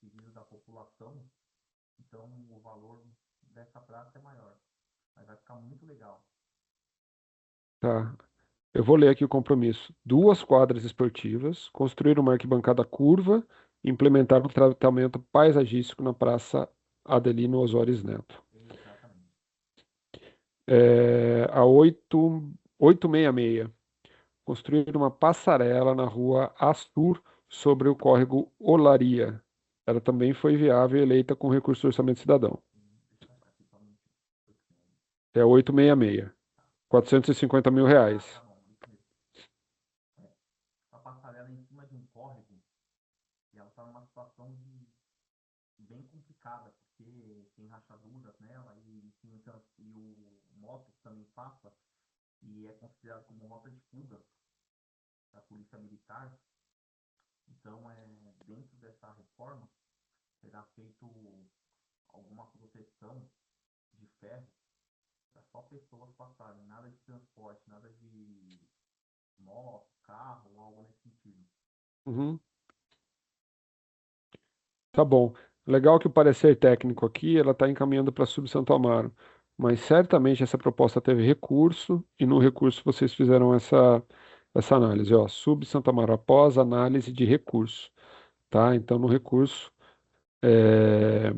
pedido da população, então o valor dessa praça é maior, mas vai ficar muito legal. tá. Eu vou ler aqui o compromisso. 2 quadras esportivas, construir uma arquibancada curva, implementar um tratamento paisagístico na Praça Adelino Osóris Neto. Exatamente. A 866. Construir uma passarela na rua Astur sobre o córrego Olaria. Ela também foi viável e eleita com recurso do Orçamento Cidadão. Deixa eu achar aqui somente. É 866. R$ 450 mil. Tá bom, isso mesmo. É, a passarela é em cima de um córrego e ela está numa situação bem complicada, porque tem rachaduras nela e o moto também passa e é considerado como rota de fuga da polícia militar. Então, dentro dessa reforma, será feito alguma proteção de ferro para só pessoas passarem, nada de transporte, nada de moto, carro ou algo nesse sentido. Uhum. Tá bom. Legal que o parecer técnico aqui, ela está encaminhando para a Sub Santo Amaro. Mas certamente essa proposta teve recurso e no recurso vocês fizeram essa análise. Ó, Sub Santo Amaro, após análise de recurso. Tá? Então, no recurso, é,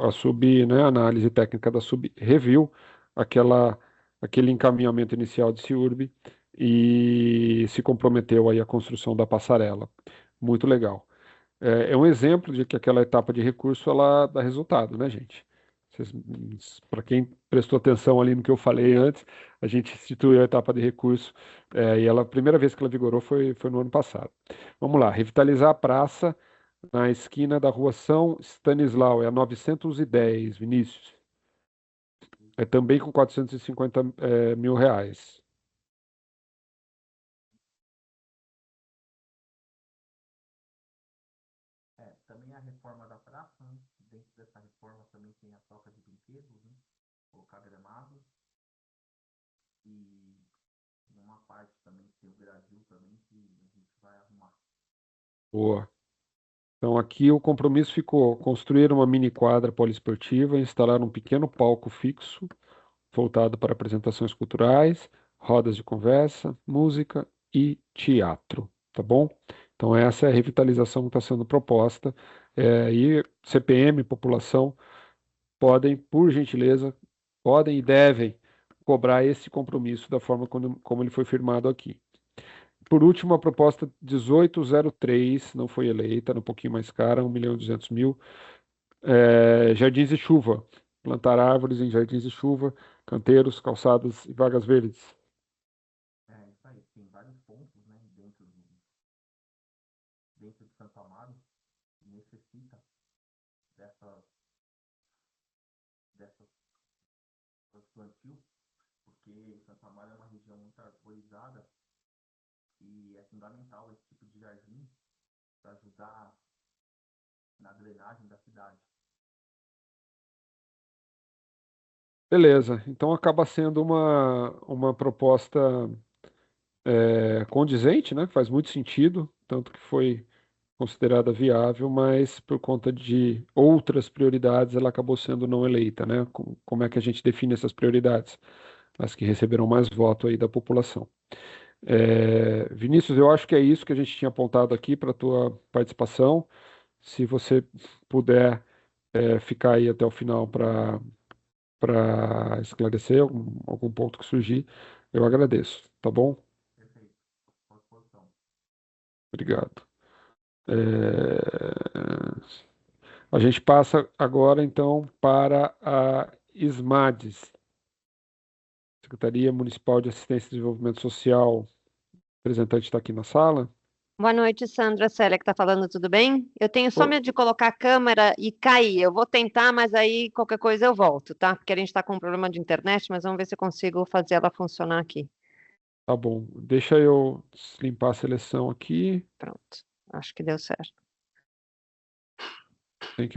a sub, né, a análise técnica da sub reviu aquela, aquele encaminhamento inicial de CIURB e se comprometeu aí à construção da passarela. Muito legal. É um exemplo de que aquela etapa de recurso ela dá resultado, né, gente? Para quem prestou atenção ali no que eu falei antes, a gente instituiu a etapa de recurso e a primeira vez que ela vigorou foi no ano passado. Vamos lá, revitalizar a praça na esquina da rua São Stanislau, é a 910, Vinícius. É também com 450 mil reais. Também a reforma da praça, né? Dentro dessa reforma também tem a troca de brinquedos, né? Colocar gramado e uma parte também tem o gradil também que a gente vai arrumar. Boa. Então aqui o compromisso ficou construir uma mini quadra poliesportiva, instalar um pequeno palco fixo voltado para apresentações culturais, rodas de conversa, música e teatro, tá bom? Então, essa é a revitalização que está sendo proposta. E CPM, população, podem, por gentileza, podem e devem cobrar esse compromisso da forma como ele foi firmado aqui. Por último, a proposta 1803 não foi eleita, era um pouquinho mais cara, 1.200.000. Jardins e chuva, plantar árvores em jardins e chuva, canteiros, calçadas e vagas verdes. Isso aí, tem vários pontos, né, dentro de Santo Amaro, que necessita dessas plantio, porque Santo Amaro é uma região muito arborizada e é fundamental esse tipo de jardim para ajudar na drenagem da cidade. Beleza, então acaba sendo uma proposta condizente, né? Faz muito sentido, tanto que foi considerada viável, mas por conta de outras prioridades ela acabou sendo não eleita, né? Como é que a gente define essas prioridades? As que receberam mais voto aí da população. Vinícius, eu acho que é isso que a gente tinha apontado aqui para a tua participação. Se você puder ficar aí até o final para esclarecer algum ponto que surgir, eu agradeço, tá bom? Perfeito, à disposição. Obrigado. A gente passa agora, então, para a SMADES, Secretaria Municipal de Assistência e Desenvolvimento Social. O representante está aqui na sala. Boa noite, Sandra Célia, que está falando, tudo bem? Eu tenho só Oi. medo de colocar a câmera e cair. Eu vou tentar, mas aí qualquer coisa eu volto, tá? Porque a gente está com um problema de internet, mas vamos ver se eu consigo fazer ela funcionar aqui. Tá bom. Deixa eu limpar a seleção aqui. Pronto, acho que deu certo. Tem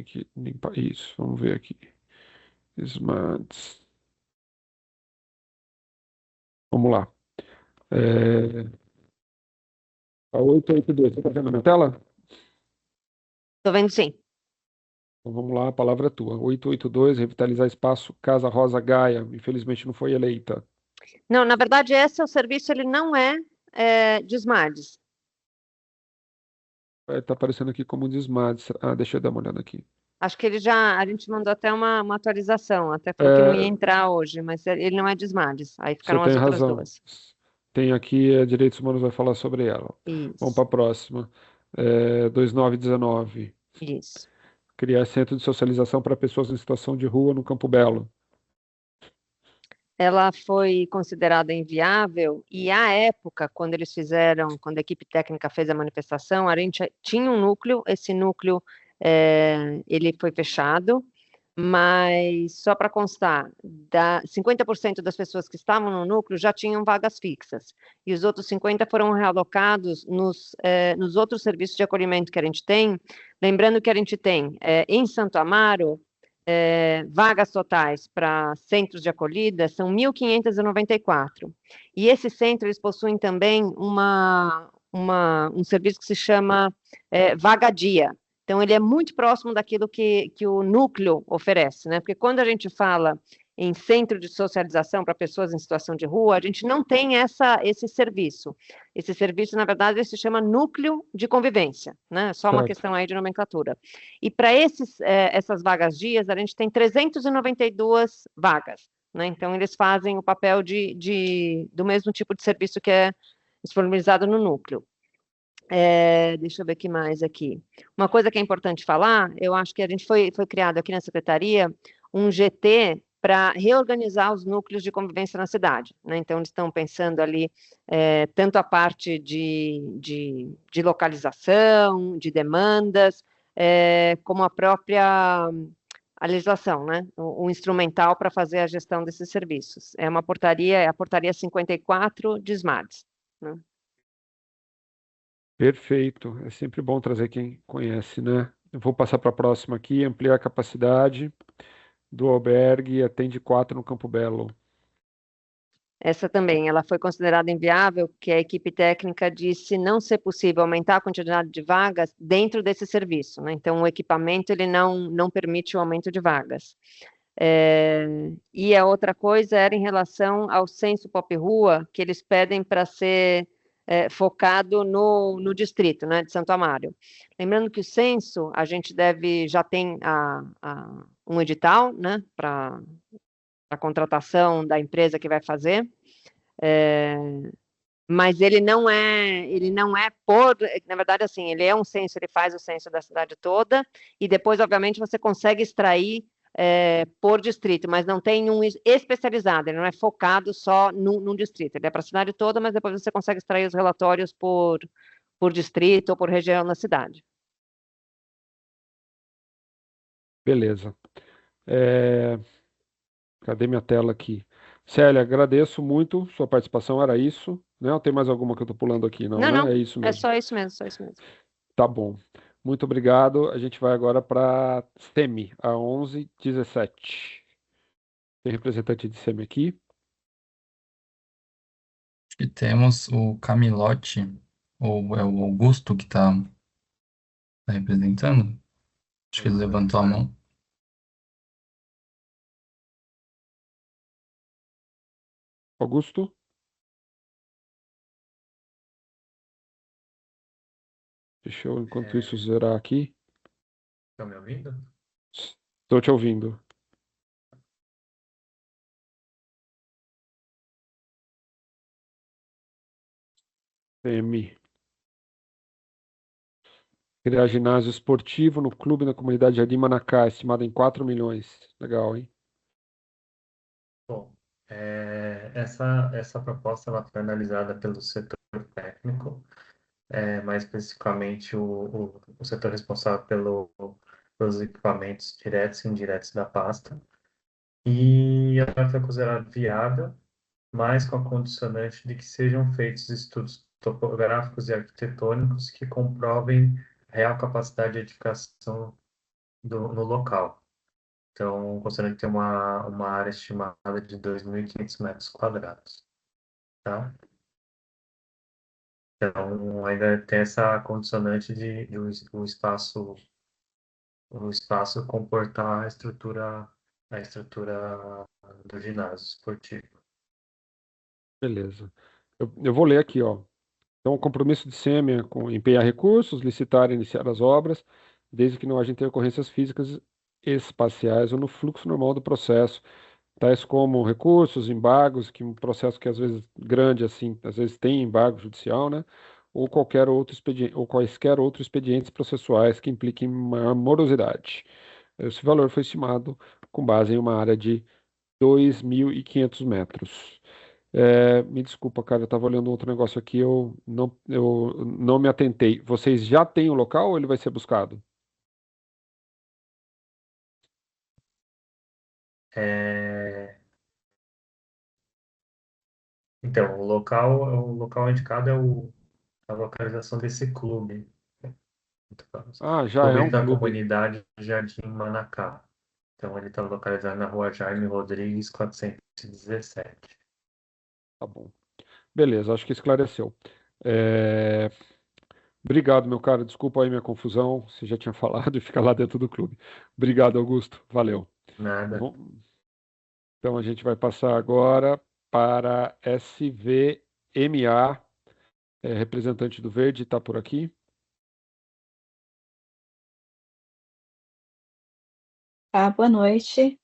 que limpar isso. Vamos ver aqui. SMADES. Vamos lá. A 882, você está vendo na minha tela? Tô vendo sim. Então vamos lá, a palavra é tua. 882, revitalizar espaço Casa Rosa Gaia. Infelizmente não foi eleita. Não, na verdade, esse é o serviço, ele não é de SMADES. Está aparecendo aqui como SMADES. Deixa eu dar uma olhada aqui. Acho que a gente mandou até uma atualização, até falou que não ia entrar hoje, mas ele não é de SMADES. Aí Você ficaram as tem outras razão. duas. Tem aqui, Direitos Humanos vai falar sobre ela. Vamos Isso, para a próxima. 2919. isso. Criar centro de socialização para pessoas em situação de rua no Campo Belo. Ela foi considerada inviável e à época, quando a equipe técnica fez a manifestação, a gente tinha um núcleo, esse núcleo ele foi fechado, mas só para constar, 50% das pessoas que estavam no núcleo já tinham vagas fixas, e os outros 50% foram realocados nos outros serviços de acolhimento que a gente tem, lembrando que a gente tem em Santo Amaro, vagas totais para centros de acolhida são 1.594. E esses centros eles possuem também um serviço que se chama Vaga-Dia. Então, ele é muito próximo daquilo que o núcleo oferece, né? Porque quando a gente fala em centro de socialização para pessoas em situação de rua, a gente não tem esse serviço. Esse serviço, na verdade, ele se chama núcleo de convivência, né? Só uma Certo. questão aí de nomenclatura. E para essas vagas dias, a gente tem 392 vagas, né? Então, eles fazem o papel do mesmo tipo de serviço que é disponibilizado no núcleo. Deixa eu ver o que mais aqui. Uma coisa que é importante falar, eu acho que a gente foi criado aqui na Secretaria um GT para reorganizar os núcleos de convivência na cidade, né? Então, eles estão pensando ali tanto a parte de localização, de demandas, como a própria legislação, né? O instrumental para fazer a gestão desses serviços. É a portaria 54 de SMADES, né? Perfeito. É sempre bom trazer quem conhece, né? Eu vou passar para a próxima aqui. Ampliar a capacidade do albergue e atende 4 no Campo Belo. Essa também, ela foi considerada inviável, porque a equipe técnica disse não ser possível aumentar a quantidade de vagas dentro desse serviço, né? Então, o equipamento, ele não permite o aumento de vagas. E a outra coisa era em relação ao censo Pop Rua, que eles pedem para ser focado no distrito, né, de Santo Amaro. Lembrando que o censo, a gente já tem um edital, né, para a contratação da empresa que vai fazer, mas ele não é na verdade, assim, ele é um censo, ele faz o censo da cidade toda, e depois, obviamente, você consegue extrair por distrito, mas não tem um especializado, ele não é focado só num distrito, ele é para a cidade toda, mas depois você consegue extrair os relatórios por distrito ou por região na cidade. Beleza. Cadê minha tela aqui? Célia, agradeço muito sua participação, era isso, né? Ou tem mais alguma que eu tô pulando aqui? Não, Não, né? É isso é mesmo. só isso mesmo, só isso mesmo. Tá bom. Muito obrigado. A gente vai agora para SEMI, a 11:17. Tem representante de SEMI aqui? Acho que temos o Camilote, ou é o Augusto que está representando. Acho que ele levantou a mão. Augusto? Deixa eu, enquanto isso, zerar aqui. Estão me ouvindo? Estou te ouvindo. SEMI. Criar ginásio esportivo no clube na comunidade Jardim Manacá, estimado em 4 milhões. Legal, hein? Bom, essa proposta ela foi analisada pelo setor técnico, mais especificamente o setor responsável pelos equipamentos diretos e indiretos da pasta, e ela foi considerada viável, mas com a condicionante de que sejam feitos estudos topográficos e arquitetônicos que comprovem a real capacidade de edificação no local. Então, considerando que tem uma área estimada de 2.500 metros quadrados, tá? Então, ainda tem essa condicionante de o espaço comportar a estrutura do ginásio esportivo. Beleza. Eu vou ler aqui, ó. Então, o compromisso de SEMI é com empenhar recursos, licitar e iniciar as obras, desde que não haja intercorrências físicas, espaciais ou no fluxo normal do processo, tais como recursos, embargos, que um processo que às vezes grande assim, às vezes tem embargo judicial, né? Ou qualquer outro expediente, ou quaisquer outros expedientes processuais que impliquem maior morosidade. Esse valor foi estimado com base em uma área de 2.500 metros. Me desculpa, cara, eu estava olhando outro negócio aqui, eu não me atentei. Vocês já têm o local ou ele vai ser buscado? É, Então, o local indicado a localização desse clube. Ah, já é Clube um da clube. comunidade Jardim Manacá. Então, ele está localizado na rua Jaime Rodrigues, 417. Tá bom. Beleza, acho que esclareceu. É, Obrigado, meu cara. Desculpa aí minha confusão. Você já tinha falado e fica lá dentro do clube. Obrigado, Augusto. Valeu. Nada. Então a gente vai passar agora para SVMA, representante do Verde, está por aqui. Boa noite.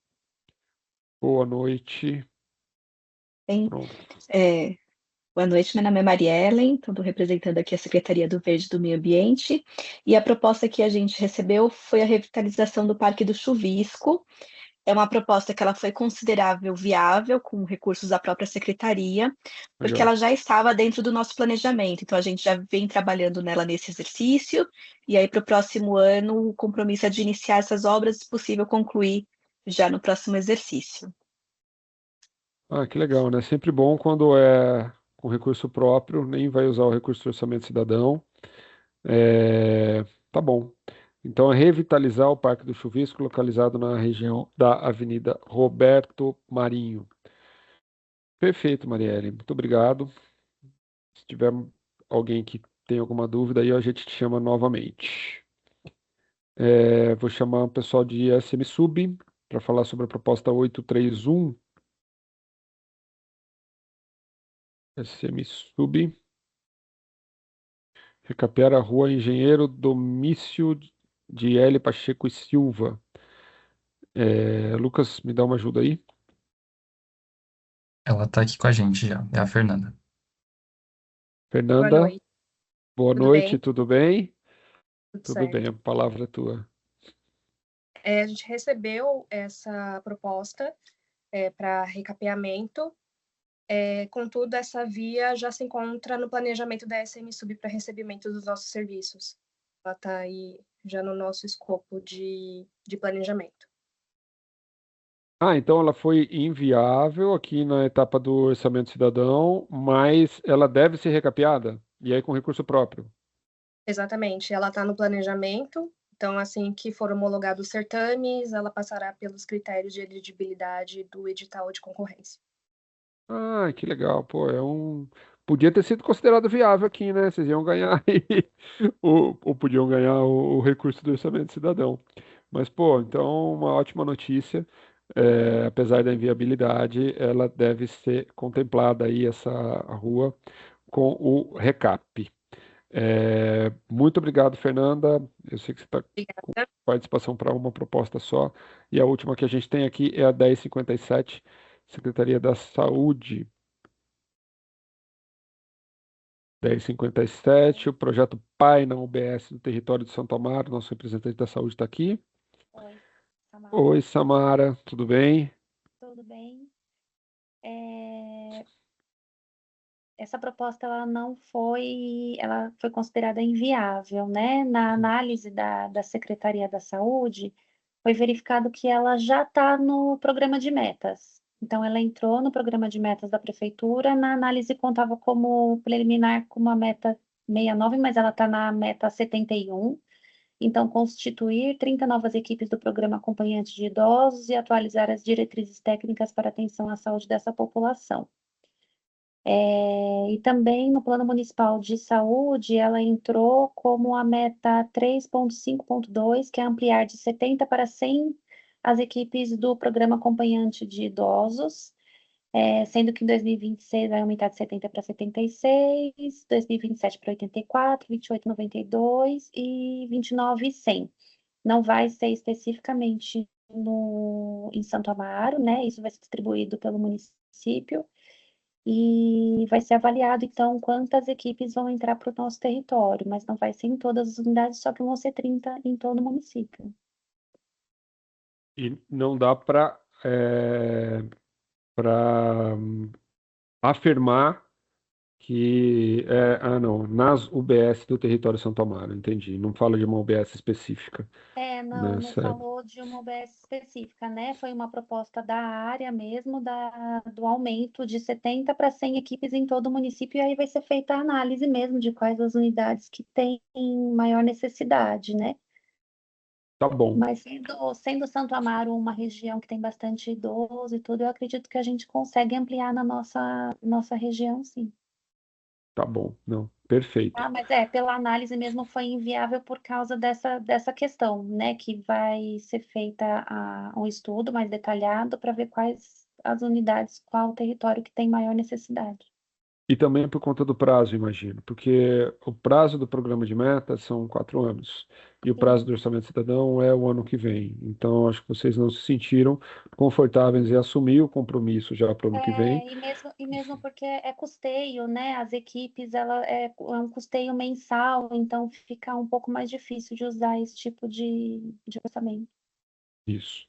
Boa noite. Bem, Pronto. boa noite, meu nome é Mariellen, estou representando aqui a Secretaria do Verde e do Meio Ambiente, e a proposta que a gente recebeu foi a revitalização do Parque do Chuvisco. É uma proposta que ela foi considerável viável, com recursos da própria secretaria, porque Legal. ela já estava dentro do nosso planejamento, então a gente já vem trabalhando nela nesse exercício, e aí para o próximo ano o compromisso é de iniciar essas obras, se possível concluir já no próximo exercício. Ah, que legal, né? Sempre bom quando é com recurso próprio, nem vai usar o recurso do orçamento cidadão. Tá bom. Então, é revitalizar o Parque do Chuvisco, localizado na região da Avenida Roberto Marinho. Perfeito, Marielle. Muito obrigado. Se tiver alguém que tem alguma dúvida aí, a gente te chama novamente. Vou chamar o pessoal de SM Sub para falar sobre a proposta 831. SM Sub. Recapear a rua Engenheiro Domício de L. Pacheco e Silva. Lucas, me dá uma ajuda aí. Ela tá aqui com a gente já, é a Fernanda. Boa Fernanda, noite, boa tudo noite, bem? tudo bem? Tudo Tudo bem, certo. a palavra é tua. A gente recebeu essa proposta para recapeamento, contudo, essa via já se encontra no planejamento da SM Sub para recebimento dos nossos serviços. Ela está aí já no nosso escopo de planejamento. Então ela foi inviável aqui na etapa do orçamento cidadão, mas ela deve ser recapeada, e aí com recurso próprio. Exatamente, ela está no planejamento, então assim que for homologado os certames, ela passará pelos critérios de elegibilidade do edital de concorrência. Que legal, pô, podia ter sido considerado viável aqui, né? Vocês iam ganhar aí, ou podiam ganhar o recurso do orçamento cidadão. Mas, pô, então uma ótima notícia. Apesar da inviabilidade, ela deve ser contemplada aí, essa rua, com o recap. Muito obrigado, Fernanda. Eu sei que você está com Obrigada. participação para uma proposta só. E a última que a gente tem aqui é a 1057, Secretaria da Saúde. 1057, o projeto PAI na UBS do território de Santo Amaro. Nosso representante da saúde está aqui. Oi, Samara. Oi, Samara, tudo bem? Tudo bem? Essa proposta ela foi considerada inviável, né? Na análise da Secretaria da Saúde, foi verificado que ela já está no programa de metas. Então, ela entrou no programa de metas da prefeitura, na análise contava como preliminar com uma meta 69, mas ela está na meta 71. Então, constituir 30 novas equipes do programa acompanhante de idosos e atualizar as diretrizes técnicas para atenção à saúde dessa população. E também no Plano Municipal de Saúde, ela entrou como a meta 3.5.2, que é ampliar de 70 para 100 as equipes do programa acompanhante de idosos, sendo que em 2026 vai aumentar de 70 para 76, 2027 para 84, 28, 92 e 29, 100. Não vai ser especificamente em Santo Amaro, né? Isso vai ser distribuído pelo município. E vai ser avaliado, então, quantas equipes vão entrar para o nosso território, mas não vai ser em todas as unidades, só que vão ser 30 em todo o município. E não dá para afirmar que não, nas UBS do território Santo Amaro, entendi. Não fala de uma UBS específica. Não falou de uma UBS específica, né? Foi uma proposta da área mesmo, do aumento de 70 para 100 equipes em todo o município, e aí vai ser feita a análise mesmo de quais as unidades que têm maior necessidade, né? Tá bom, Mas sendo Santo Amaro uma região que tem bastante idoso e tudo, eu acredito que a gente consegue ampliar na nossa região, sim. tá bom. Não, perfeito. Tá? Mas pela análise mesmo foi inviável por causa dessa questão, né? Que vai ser feita um estudo mais detalhado para ver quais as unidades, qual o território que tem maior necessidade. E também por conta do prazo, imagino, porque o prazo do programa de metas são 4 anos, e o prazo do orçamento cidadão é o ano que vem. Então, acho que vocês não se sentiram confortáveis em assumir o compromisso já para o ano que vem. E mesmo porque é custeio, né? As equipes, ela é um custeio mensal, então fica um pouco mais difícil de usar esse tipo de orçamento. Isso.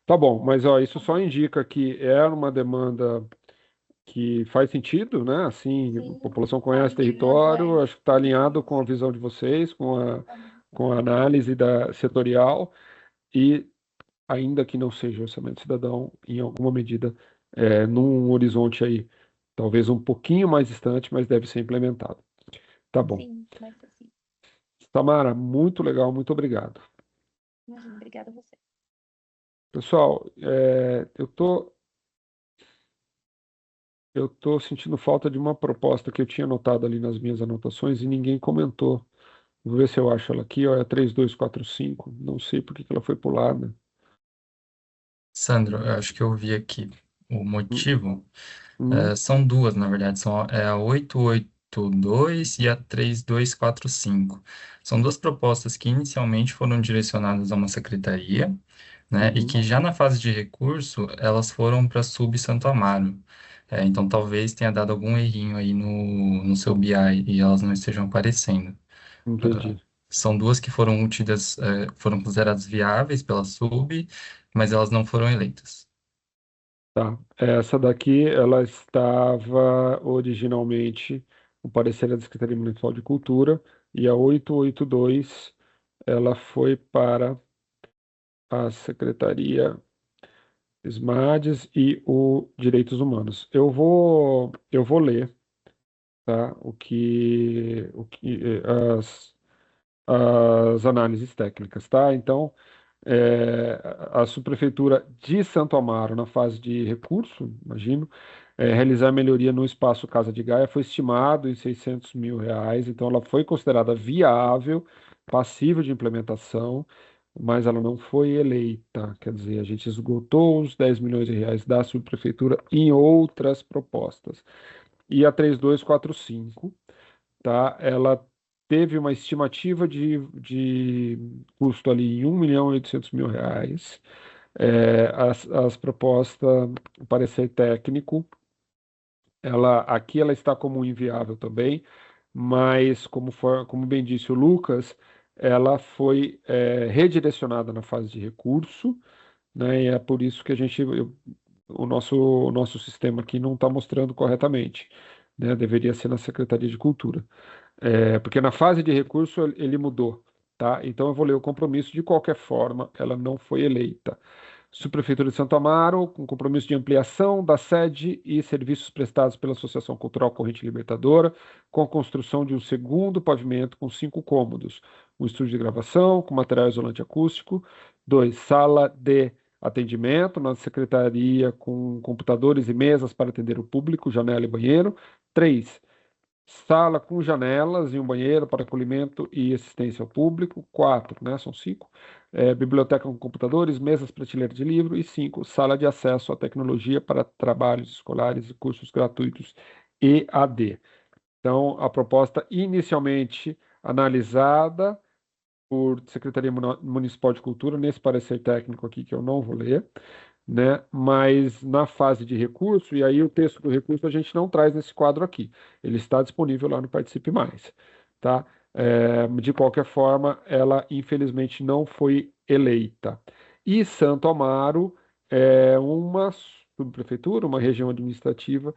Tá bom, mas isso só indica que é uma demanda que faz sentido, né? Assim, Sim, a população tá conhece o alinhado, território, acho que está alinhado com a visão de vocês, com a análise setorial, e ainda que não seja orçamento cidadão, em alguma medida, num horizonte aí, talvez um pouquinho mais distante, mas deve ser implementado. Tá bom. Sim, vai ser sim. Tamara, muito legal, muito obrigado. Imagina, obrigada a você. Pessoal, eu tô sentindo falta de uma proposta que eu tinha anotado ali nas minhas anotações e ninguém comentou. Vou ver se eu acho ela aqui, ó, é 3245. Não sei por que ela foi pulada. Sandro, eu acho que eu vi aqui o motivo. Hum, São duas, na verdade. É a 3282 e a 3245. São duas propostas que inicialmente foram direcionadas a uma secretaria, né, e que já na fase de recurso elas foram para Sub Santo Amaro. Então talvez tenha dado algum errinho aí no seu BI e elas não estejam aparecendo. Entendi. São duas que foram foram consideradas viáveis pela Sub, mas elas não foram eleitas. Tá. Essa daqui, ela estava originalmente o parecer da Secretaria Municipal de Cultura e a 882 ela foi para a Secretaria SMADES e o Direitos Humanos. Eu vou ler, tá? As análises técnicas, tá? Então, a subprefeitura de Santo Amaro, na fase de recurso, imagino, realizar melhoria no espaço Casa de Gaia foi estimado em R$ 600 mil, então ela foi considerada viável, passível de implementação, mas ela não foi eleita, quer dizer, a gente esgotou os R$ 10 milhões da subprefeitura em outras propostas. E a 3245, tá? Ela teve uma estimativa de custo ali em R$ 1.800.000. As propostas, o parecer técnico, aqui ela está como inviável também, mas como bem disse o Lucas, ela foi redirecionada na fase de recurso, né? E é por isso que o nosso sistema aqui não está mostrando corretamente, né? Deveria ser na Secretaria de Cultura. Porque na fase de recurso ele mudou, tá? Então eu vou ler o compromisso. De qualquer forma, ela não foi eleita. Subprefeitura de Santo Amaro, com compromisso de ampliação da sede e serviços prestados pela Associação Cultural Corrente Libertadora, com a construção de um segundo pavimento com 5 cômodos, um estúdio de gravação com material isolante acústico, 2, sala de atendimento na secretaria com computadores e mesas para atender o público, janela e banheiro, 3, sala com janelas e um banheiro para acolhimento e assistência ao público. 4, né? São 5. Biblioteca com computadores, mesas, prateleira de livro. E 5, sala de acesso à tecnologia para trabalhos escolares e cursos gratuitos EAD. Então, a proposta inicialmente analisada por Secretaria Municipal de Cultura, nesse parecer técnico aqui que eu não vou ler, né? Mas na fase de recurso, e aí o texto do recurso a gente não traz nesse quadro aqui. Ele está disponível lá no Participe Mais, tá? De qualquer forma, ela infelizmente não foi eleita. E Santo Amaro é uma subprefeitura, uma região administrativa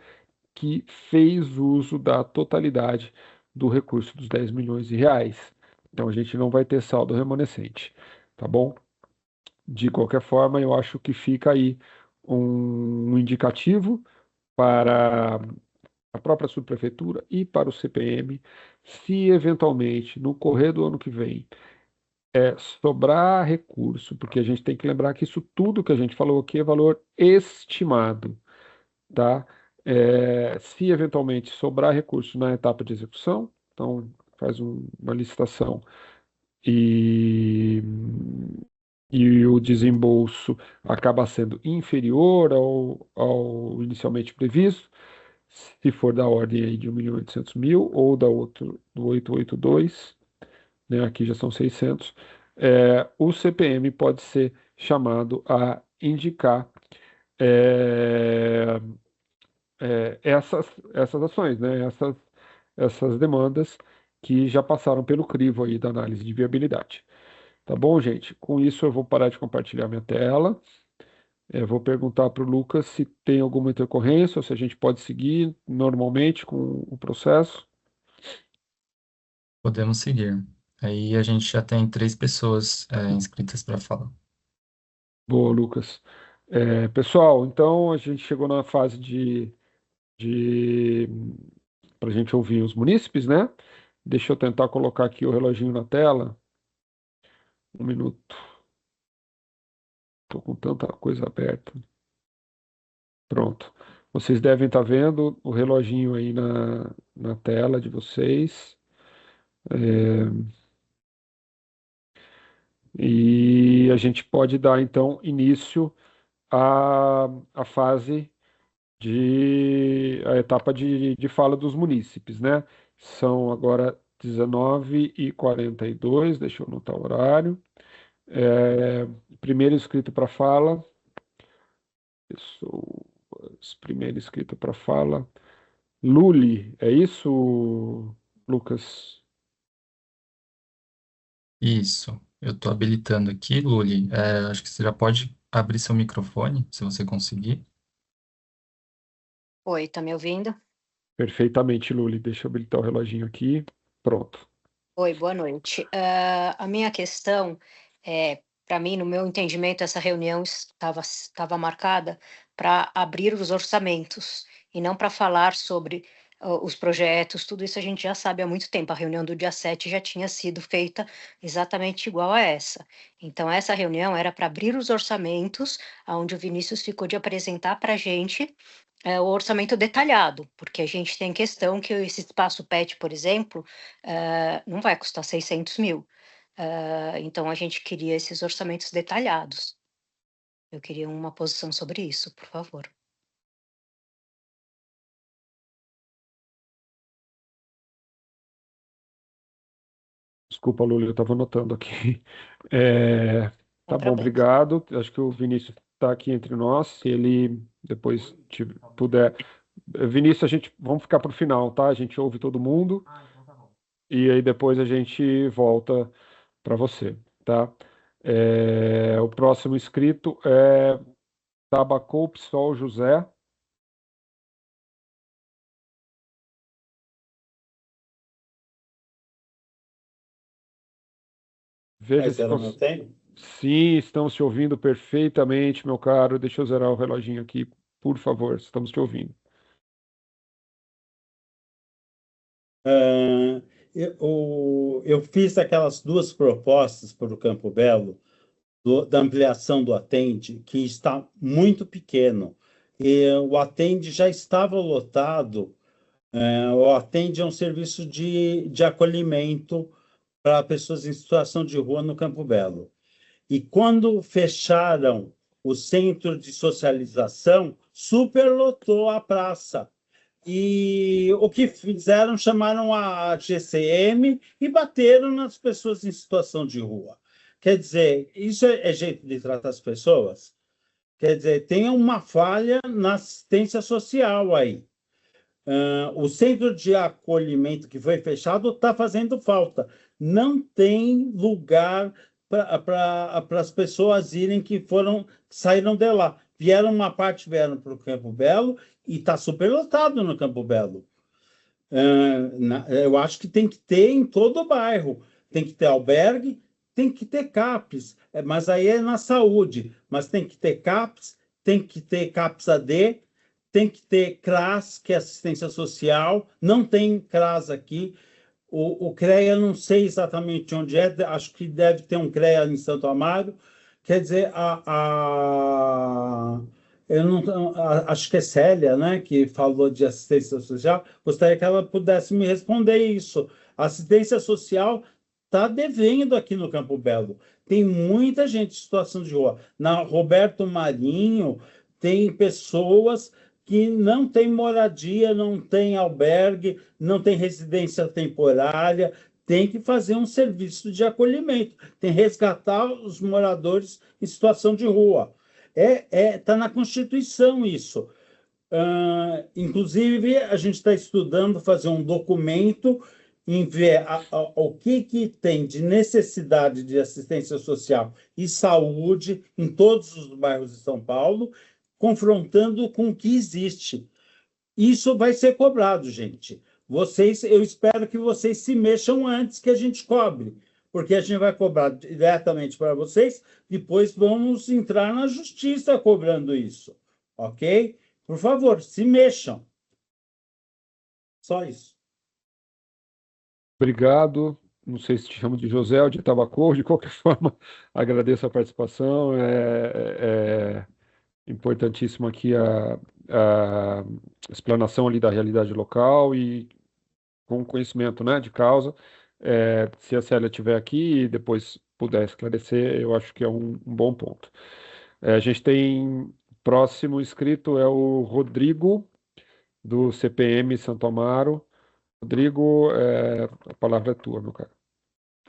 que fez uso da totalidade do recurso dos R$ 10 milhões. Então a gente não vai ter saldo remanescente, tá bom? De qualquer forma, eu acho que fica aí um indicativo para a própria subprefeitura e para o CPM, se eventualmente no correr do ano que vem sobrar recurso, porque a gente tem que lembrar que isso tudo que a gente falou aqui é valor estimado, tá? Se eventualmente sobrar recurso na etapa de execução, então faz uma licitação e o desembolso acaba sendo inferior ao inicialmente previsto, se for da ordem aí de 1.800.000 ou do 882, né, aqui já são 600, o CPM pode ser chamado a indicar é, essas ações, né, essas demandas que já passaram pelo crivo aí da análise de viabilidade. Tá bom, gente? Com isso eu vou parar de compartilhar minha tela. Vou perguntar para o Lucas se tem alguma intercorrência ou se a gente pode seguir normalmente com o processo. Podemos seguir. Aí a gente já tem 3 pessoas inscritas para falar. Boa, Lucas. Pessoal, então a gente chegou na fase de para a gente ouvir os munícipes, né? Deixa eu tentar colocar aqui o reloginho na tela. Um minuto. Estou com tanta coisa aberta. Pronto. Vocês devem estar vendo o reloginho aí na tela de vocês. E a gente pode dar, então, início à fase a etapa de fala dos munícipes, né? São agora 19h42, deixa eu anotar o horário. Primeiro inscrito para fala, pessoas, primeiro inscrito para fala, Luli, é isso, Lucas? Isso, eu estou habilitando aqui, Luli. Acho que você já pode abrir seu microfone, se você conseguir. Oi, tá me ouvindo? Perfeitamente, Luli. Deixa eu habilitar o reloginho aqui. Pronto. Oi, boa noite. A minha questão é, para mim, no meu entendimento, essa reunião estava marcada para abrir os orçamentos e não para falar sobre os projetos, tudo isso a gente já sabe há muito tempo. A reunião do dia 7 já tinha sido feita exatamente igual a essa. Então, essa reunião era para abrir os orçamentos, onde o Vinícius ficou de apresentar para a gente o orçamento detalhado, porque a gente tem questão que esse espaço PET, por exemplo, não vai custar 600 mil. Então, a gente queria esses orçamentos detalhados. Eu queria uma posição sobre isso, por favor. Desculpa, Luli, eu estava anotando aqui. É, Sem tá bom, problema. obrigado. Acho que o Vinícius está aqui entre nós. Se ele depois puder. Vinícius, vamos ficar para o final, tá? A gente ouve todo mundo Então tá bom. e aí depois a gente volta para você, tá? O próximo inscrito é Tabacou Psol José. Veja Mas se ela não tem? Sim, estamos te ouvindo perfeitamente, meu caro. Deixa eu zerar o reloginho aqui, por favor. Estamos te ouvindo. Ah, eu fiz aquelas duas propostas para o Campo Belo, da ampliação do Atende, que está muito pequeno. E o Atende já estava lotado. O Atende é um serviço de acolhimento para pessoas em situação de rua no Campo Belo. E quando fecharam o centro de socialização, superlotou a praça. E o que fizeram, chamaram a GCM e bateram nas pessoas em situação de rua. Quer dizer, isso é jeito de tratar as pessoas? Quer dizer, tem uma falha na assistência social aí. O centro de acolhimento que foi fechado está fazendo falta. Não tem lugar para as pessoas irem que saíram de lá. Uma parte vieram para o Campo Belo e está superlotado no Campo Belo. Eu acho que tem que ter em todo o bairro. Tem que ter albergue, tem que ter CAPS, mas aí é na saúde. Mas tem que ter CAPS, tem que ter CAPS AD, tem que ter CRAS, que é assistência social. Não tem CRAS aqui. O CREA, não sei exatamente onde é, acho que deve ter um CREA em Santo Amaro. Quer dizer, eu não, acho que é Célia, né, que falou de assistência social. Gostaria que ela pudesse me responder isso. A assistência social está devendo aqui no Campo Belo. Tem muita gente em situação de rua. Na Roberto Marinho, tem pessoas que não têm moradia, não têm albergue, não têm residência temporária. Tem que fazer um serviço de acolhimento, tem que resgatar os moradores em situação de rua. Está na Constituição isso. Inclusive, a gente está estudando fazer um documento em ver o que tem de necessidade de assistência social e saúde em todos os bairros de São Paulo, confrontando com o que existe. Isso vai ser cobrado, gente. Eu espero que vocês se mexam antes que a gente cobre, porque a gente vai cobrar diretamente para vocês, depois vamos entrar na justiça cobrando isso, ok? Por favor, se mexam. Só isso. Obrigado. Não sei se te chamo de José ou de Tabacou, de qualquer forma, agradeço a participação. É importantíssimo aqui a explanação ali da realidade local e com conhecimento, né, de causa. Se a Célia estiver aqui e depois puder esclarecer, eu acho que é um bom ponto. A gente tem Próximo inscrito é o Rodrigo, do CPM Santo Amaro. Rodrigo, a palavra é tua, meu cara.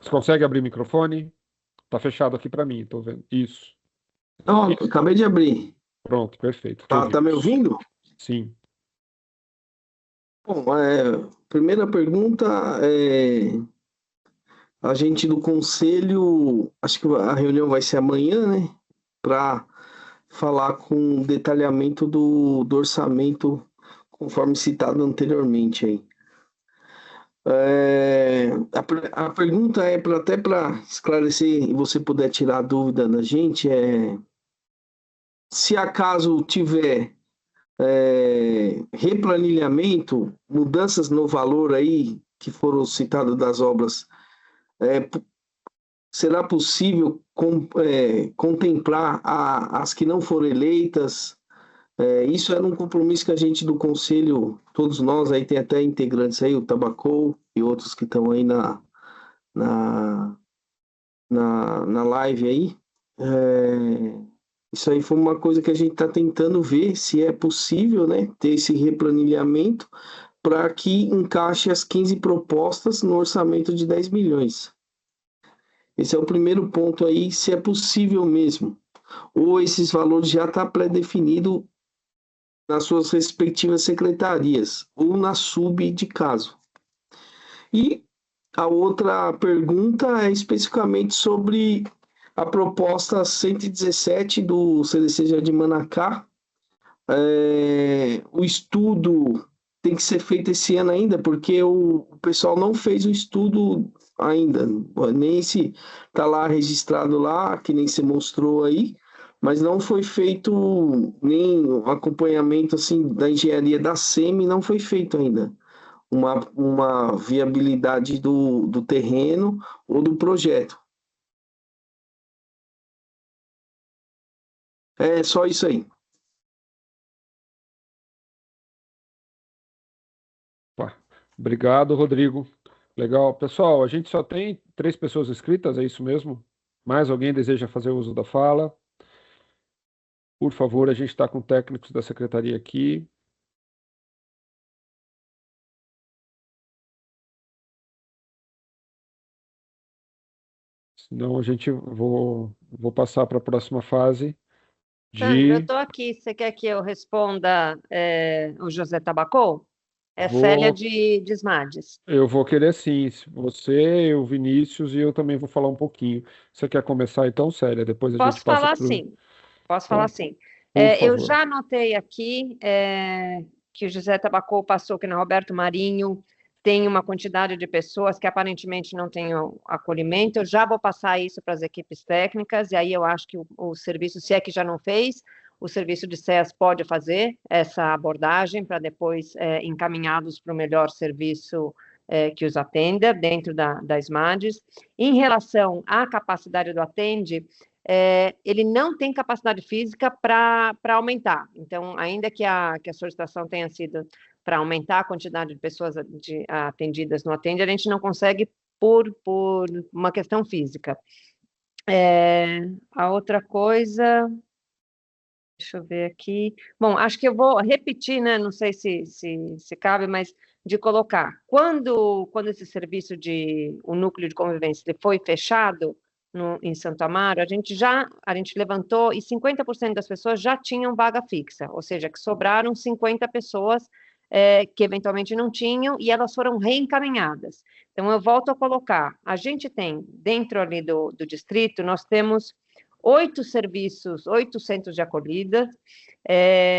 Você consegue abrir o microfone? Tá fechado aqui para mim, tô vendo. Isso. Não, acabei de abrir. Pronto, perfeito. Tá me ouvindo? Sim. Bom, primeira pergunta a gente do conselho, acho que a reunião vai ser amanhã, né? Para falar com detalhamento do orçamento, conforme citado anteriormente aí. A pergunta é até para esclarecer e você puder tirar a dúvida da gente, se acaso tiver replanilhamento, mudanças no valor aí que foram citadas das obras, será possível contemplar as que não foram eleitas? Isso era um compromisso que a gente do Conselho, todos nós, aí tem até integrantes aí, o Tabacou e outros que estão aí na live aí. Isso aí foi uma coisa que a gente está tentando ver se é possível, né, ter esse replanilhamento para que encaixe as 15 propostas no orçamento de 10 milhões. Esse é o primeiro ponto aí, se é possível mesmo. Ou esses valores já estão pré-definidos nas suas respectivas secretarias, ou na sub de caso. E a outra pergunta é especificamente sobre a proposta 117 do CDC Jardim Manacá. O estudo tem que ser feito esse ano ainda, porque o pessoal não fez o estudo ainda, nem se está lá registrado lá, que nem se mostrou aí, mas não foi feito nem o acompanhamento assim, da engenharia da SEMI, não foi feito ainda uma viabilidade do terreno ou do projeto. É só isso aí. Obrigado, Rodrigo. Legal. Pessoal, a gente só tem 3 pessoas inscritas, é isso mesmo? Mais alguém deseja fazer uso da fala? Por favor, a gente está com técnicos da secretaria aqui. Senão a gente vou passar para a próxima fase Sandro, eu de... estou aqui. Você quer que eu responda o José Tabacou? É Célia de SMADES. Eu vou querer sim. Você, o Vinícius e eu também vou falar um pouquinho. Você quer começar então, Célia? Depois a gente passa Falar pro... sim. Posso falar sim. Por Eu favor. já anotei aqui que o José Tabacou passou que na Roberto Marinho tem uma quantidade de pessoas que aparentemente não têm acolhimento. Eu já vou passar isso para as equipes técnicas, e aí eu acho que o serviço, se é que já não fez, o serviço de SES pode fazer essa abordagem para depois encaminhados para o melhor serviço que os atenda dentro da SMADES. Em relação à capacidade do Atende, ele não tem capacidade física para aumentar. Então, ainda que a solicitação tenha sido para aumentar a quantidade de pessoas atendidas no Atende, a gente não consegue por uma questão física. A outra coisa... Deixa eu ver aqui. Bom, acho que eu vou repetir, né? Não sei se cabe, mas de colocar. Quando esse serviço o núcleo de convivência ele foi fechado em Santo Amaro, a gente levantou e 50% das pessoas já tinham vaga fixa, ou seja, que sobraram 50 pessoas que eventualmente não tinham e elas foram reencaminhadas. Então, eu volto a colocar. A gente tem, dentro ali do distrito, nós temos 8 centros de acolhida,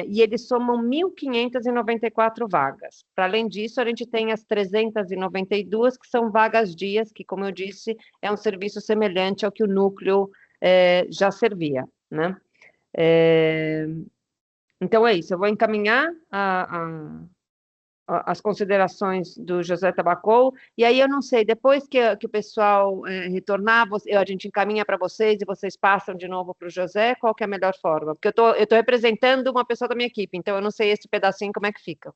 e eles somam 1.594 vagas. Para além disso, a gente tem as 392, que são vagas dias, que, como eu disse, é um serviço semelhante ao que o núcleo já servia, né? Então, é isso. Eu vou encaminhar as considerações do José Tabacou, e aí eu não sei, depois que o pessoal retornar, a gente encaminha para vocês e vocês passam de novo para o José, qual que é a melhor forma? Porque eu tô representando uma pessoa da minha equipe, então eu não sei esse pedacinho como é que fica.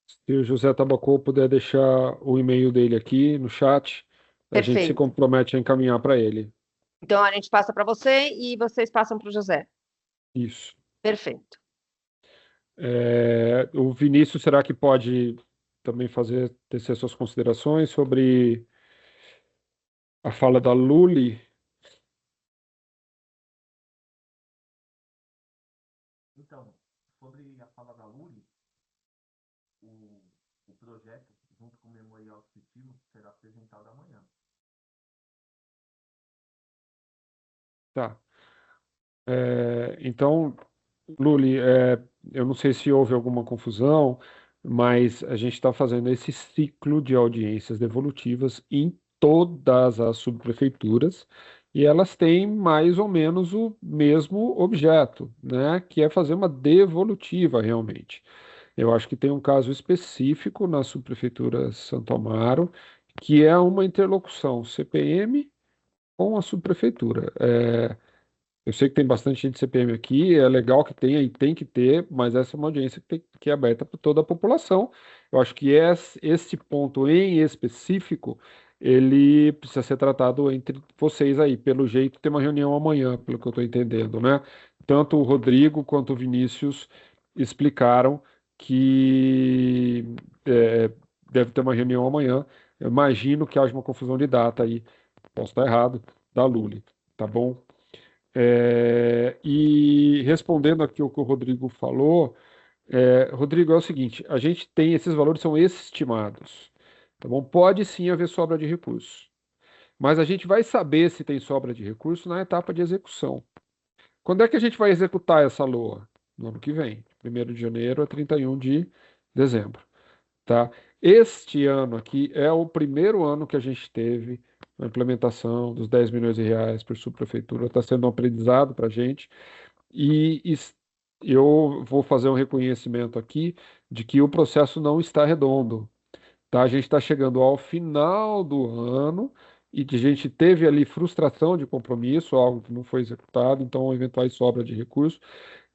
Se o José Tabacou puder deixar o e-mail dele aqui no chat, a gente se compromete a encaminhar para ele. Então a gente passa para você e vocês passam para o José. Isso. Perfeito. O Vinícius, será que pode também tecer suas considerações sobre a fala da Luli? Então, sobre a fala da Luli, o projeto, junto com o memorial descritivo, será apresentado amanhã. Tá. Então, Luli, eu não sei se houve alguma confusão, mas a gente está fazendo esse ciclo de audiências devolutivas em todas as subprefeituras e elas têm mais ou menos o mesmo objeto, né? Que é fazer uma devolutiva realmente. Eu acho que tem um caso específico na subprefeitura Santo Amaro, que é uma interlocução CPM com a subprefeitura. Eu sei que tem bastante gente de CPM aqui, é legal que tenha e tem que ter, mas essa é uma audiência que é aberta para toda a população. Eu acho que esse ponto em específico, ele precisa ser tratado entre vocês aí. Pelo jeito, tem uma reunião amanhã, pelo que eu estou entendendo, né? Tanto o Rodrigo quanto o Vinícius explicaram que deve ter uma reunião amanhã. Eu imagino que haja uma confusão de data aí, posso estar errado, da Luli, tá bom? E respondendo aqui o que o Rodrigo falou, Rodrigo, é o seguinte: a gente tem esses valores são estimados, tá bom? Pode sim haver sobra de recurso, mas a gente vai saber se tem sobra de recurso na etapa de execução. Quando é que a gente vai executar essa LOA? No ano que vem, 1º de janeiro a 31 de dezembro, tá? Este ano aqui é o primeiro ano que a gente teve a implementação dos 10 milhões de reais por subprefeitura, está sendo um aprendizado para a gente, e eu vou fazer um reconhecimento aqui de que o processo não está redondo, tá? A gente está chegando ao final do ano e a gente teve ali frustração de compromisso, algo que não foi executado, então eventuais sobra de recursos,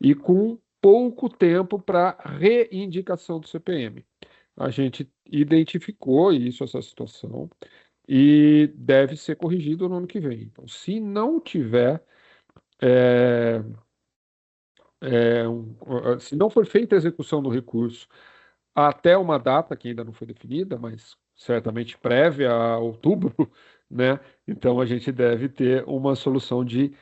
e com pouco tempo para reindicação do CPM. A gente identificou isso, essa situação, e deve ser corrigido no ano que vem. Então, se não tiver, se não for feita a execução do recurso até uma data que ainda não foi definida, mas certamente prévia a outubro, né? Então a gente deve ter uma solução de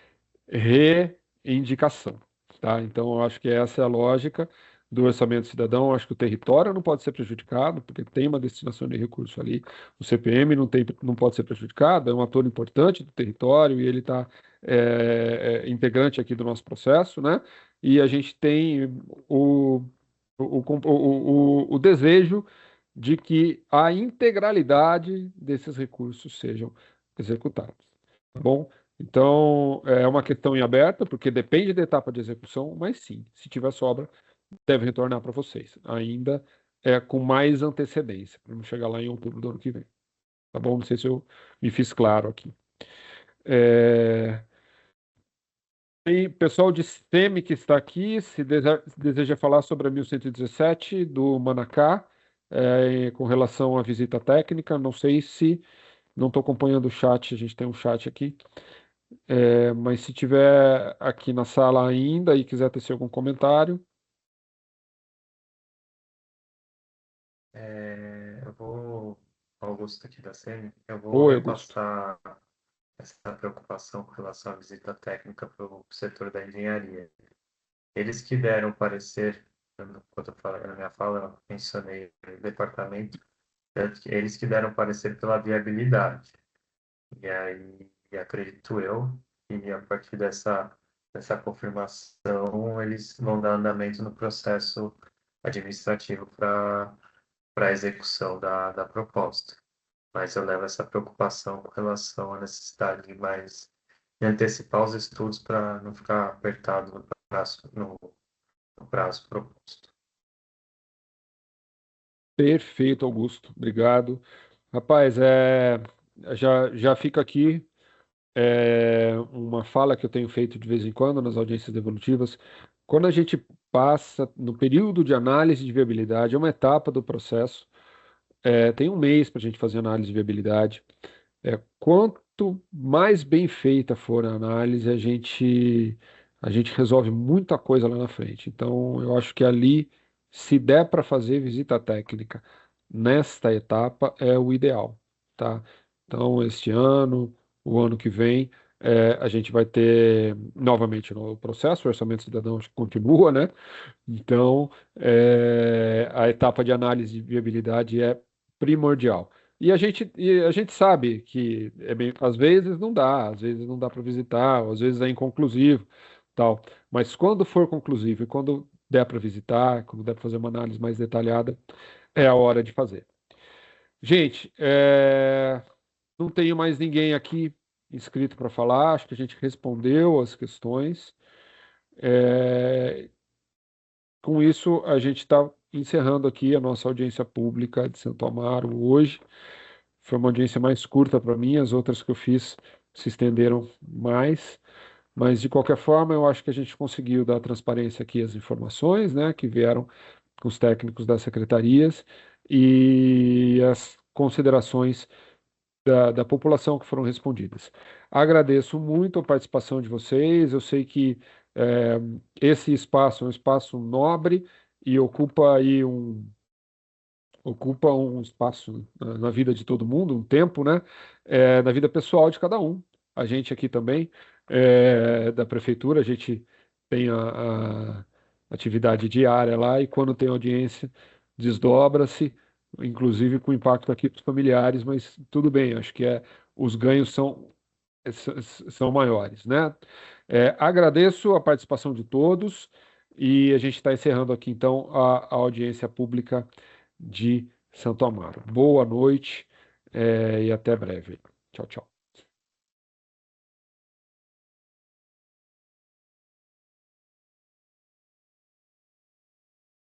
reindicação, tá? Então, eu acho que essa é a lógica do orçamento cidadão. Eu acho que o território não pode ser prejudicado, porque tem uma destinação de recurso ali. O CPM não pode ser prejudicado, é um ator importante do território e ele está integrante aqui do nosso processo, né? E a gente tem o desejo de que a integralidade desses recursos sejam executados, tá bom? Então, é uma questão em aberto, porque depende da etapa de execução, mas sim, se tiver sobra, deve retornar para vocês, ainda com mais antecedência, para não chegar lá em outubro do ano que vem. Tá bom? Não sei se eu me fiz claro aqui. E pessoal de STEM que está aqui, se deseja falar sobre a 1117 do Manacá, com relação à visita técnica, não sei se, não estou acompanhando o chat, a gente tem um chat aqui. Mas se tiver aqui na sala ainda e quiser tecer algum comentário. Augusto aqui da CEMI, eu vou Oi, Augusto. repassar essa preocupação com relação à visita técnica para o setor da engenharia. Eles que deram parecer, quando eu falei na minha fala, eu mencionei o departamento, eles que deram parecer pela viabilidade. E aí, acredito eu, que a partir dessa confirmação, eles vão dar andamento no processo administrativo para a execução da proposta. Mas eu levo essa preocupação com relação à necessidade de antecipar os estudos para não ficar apertado no prazo proposto. Perfeito, Augusto. Obrigado. Rapaz, já fica aqui uma fala que eu tenho feito de vez em quando nas audiências devolutivas. Quando a gente passa no período de análise de viabilidade, é uma etapa do processo, tem um mês para a gente fazer análise de viabilidade. Quanto mais bem feita for a análise, a gente resolve muita coisa lá na frente. Então, eu acho que ali, se der para fazer visita técnica nesta etapa, é o ideal, tá? Então, este ano, o ano que vem, a gente vai ter novamente no processo, o Orçamento Cidadão continua, né? Então, a etapa de análise de viabilidade é primordial. E a gente sabe que às vezes não dá para visitar, ou às vezes é inconclusivo, tal. Mas quando for conclusivo e quando der para visitar, quando der para fazer uma análise mais detalhada, é a hora de fazer. Gente, não tenho mais ninguém aqui inscrito para falar, acho que a gente respondeu as questões. Com isso, a gente está encerrando aqui a nossa audiência pública de Santo Amaro hoje. Foi uma audiência mais curta para mim, as outras que eu fiz se estenderam mais, mas de qualquer forma, eu acho que a gente conseguiu dar transparência aqui às informações, né, que vieram com os técnicos das secretarias e as considerações da população que foram respondidas. Agradeço muito a participação de vocês. Eu sei que esse espaço é um espaço nobre e ocupa um espaço na vida de todo mundo, um tempo, né? Na vida pessoal de cada um. A gente aqui também, da prefeitura, a gente tem a atividade diária lá e quando tem audiência, desdobra-se, inclusive com impacto aqui para os familiares, mas tudo bem, acho que os ganhos são maiores, né? Agradeço a participação de todos e a gente está encerrando aqui, então, a audiência pública de Santo Amaro. Boa noite, e até breve. Tchau, tchau.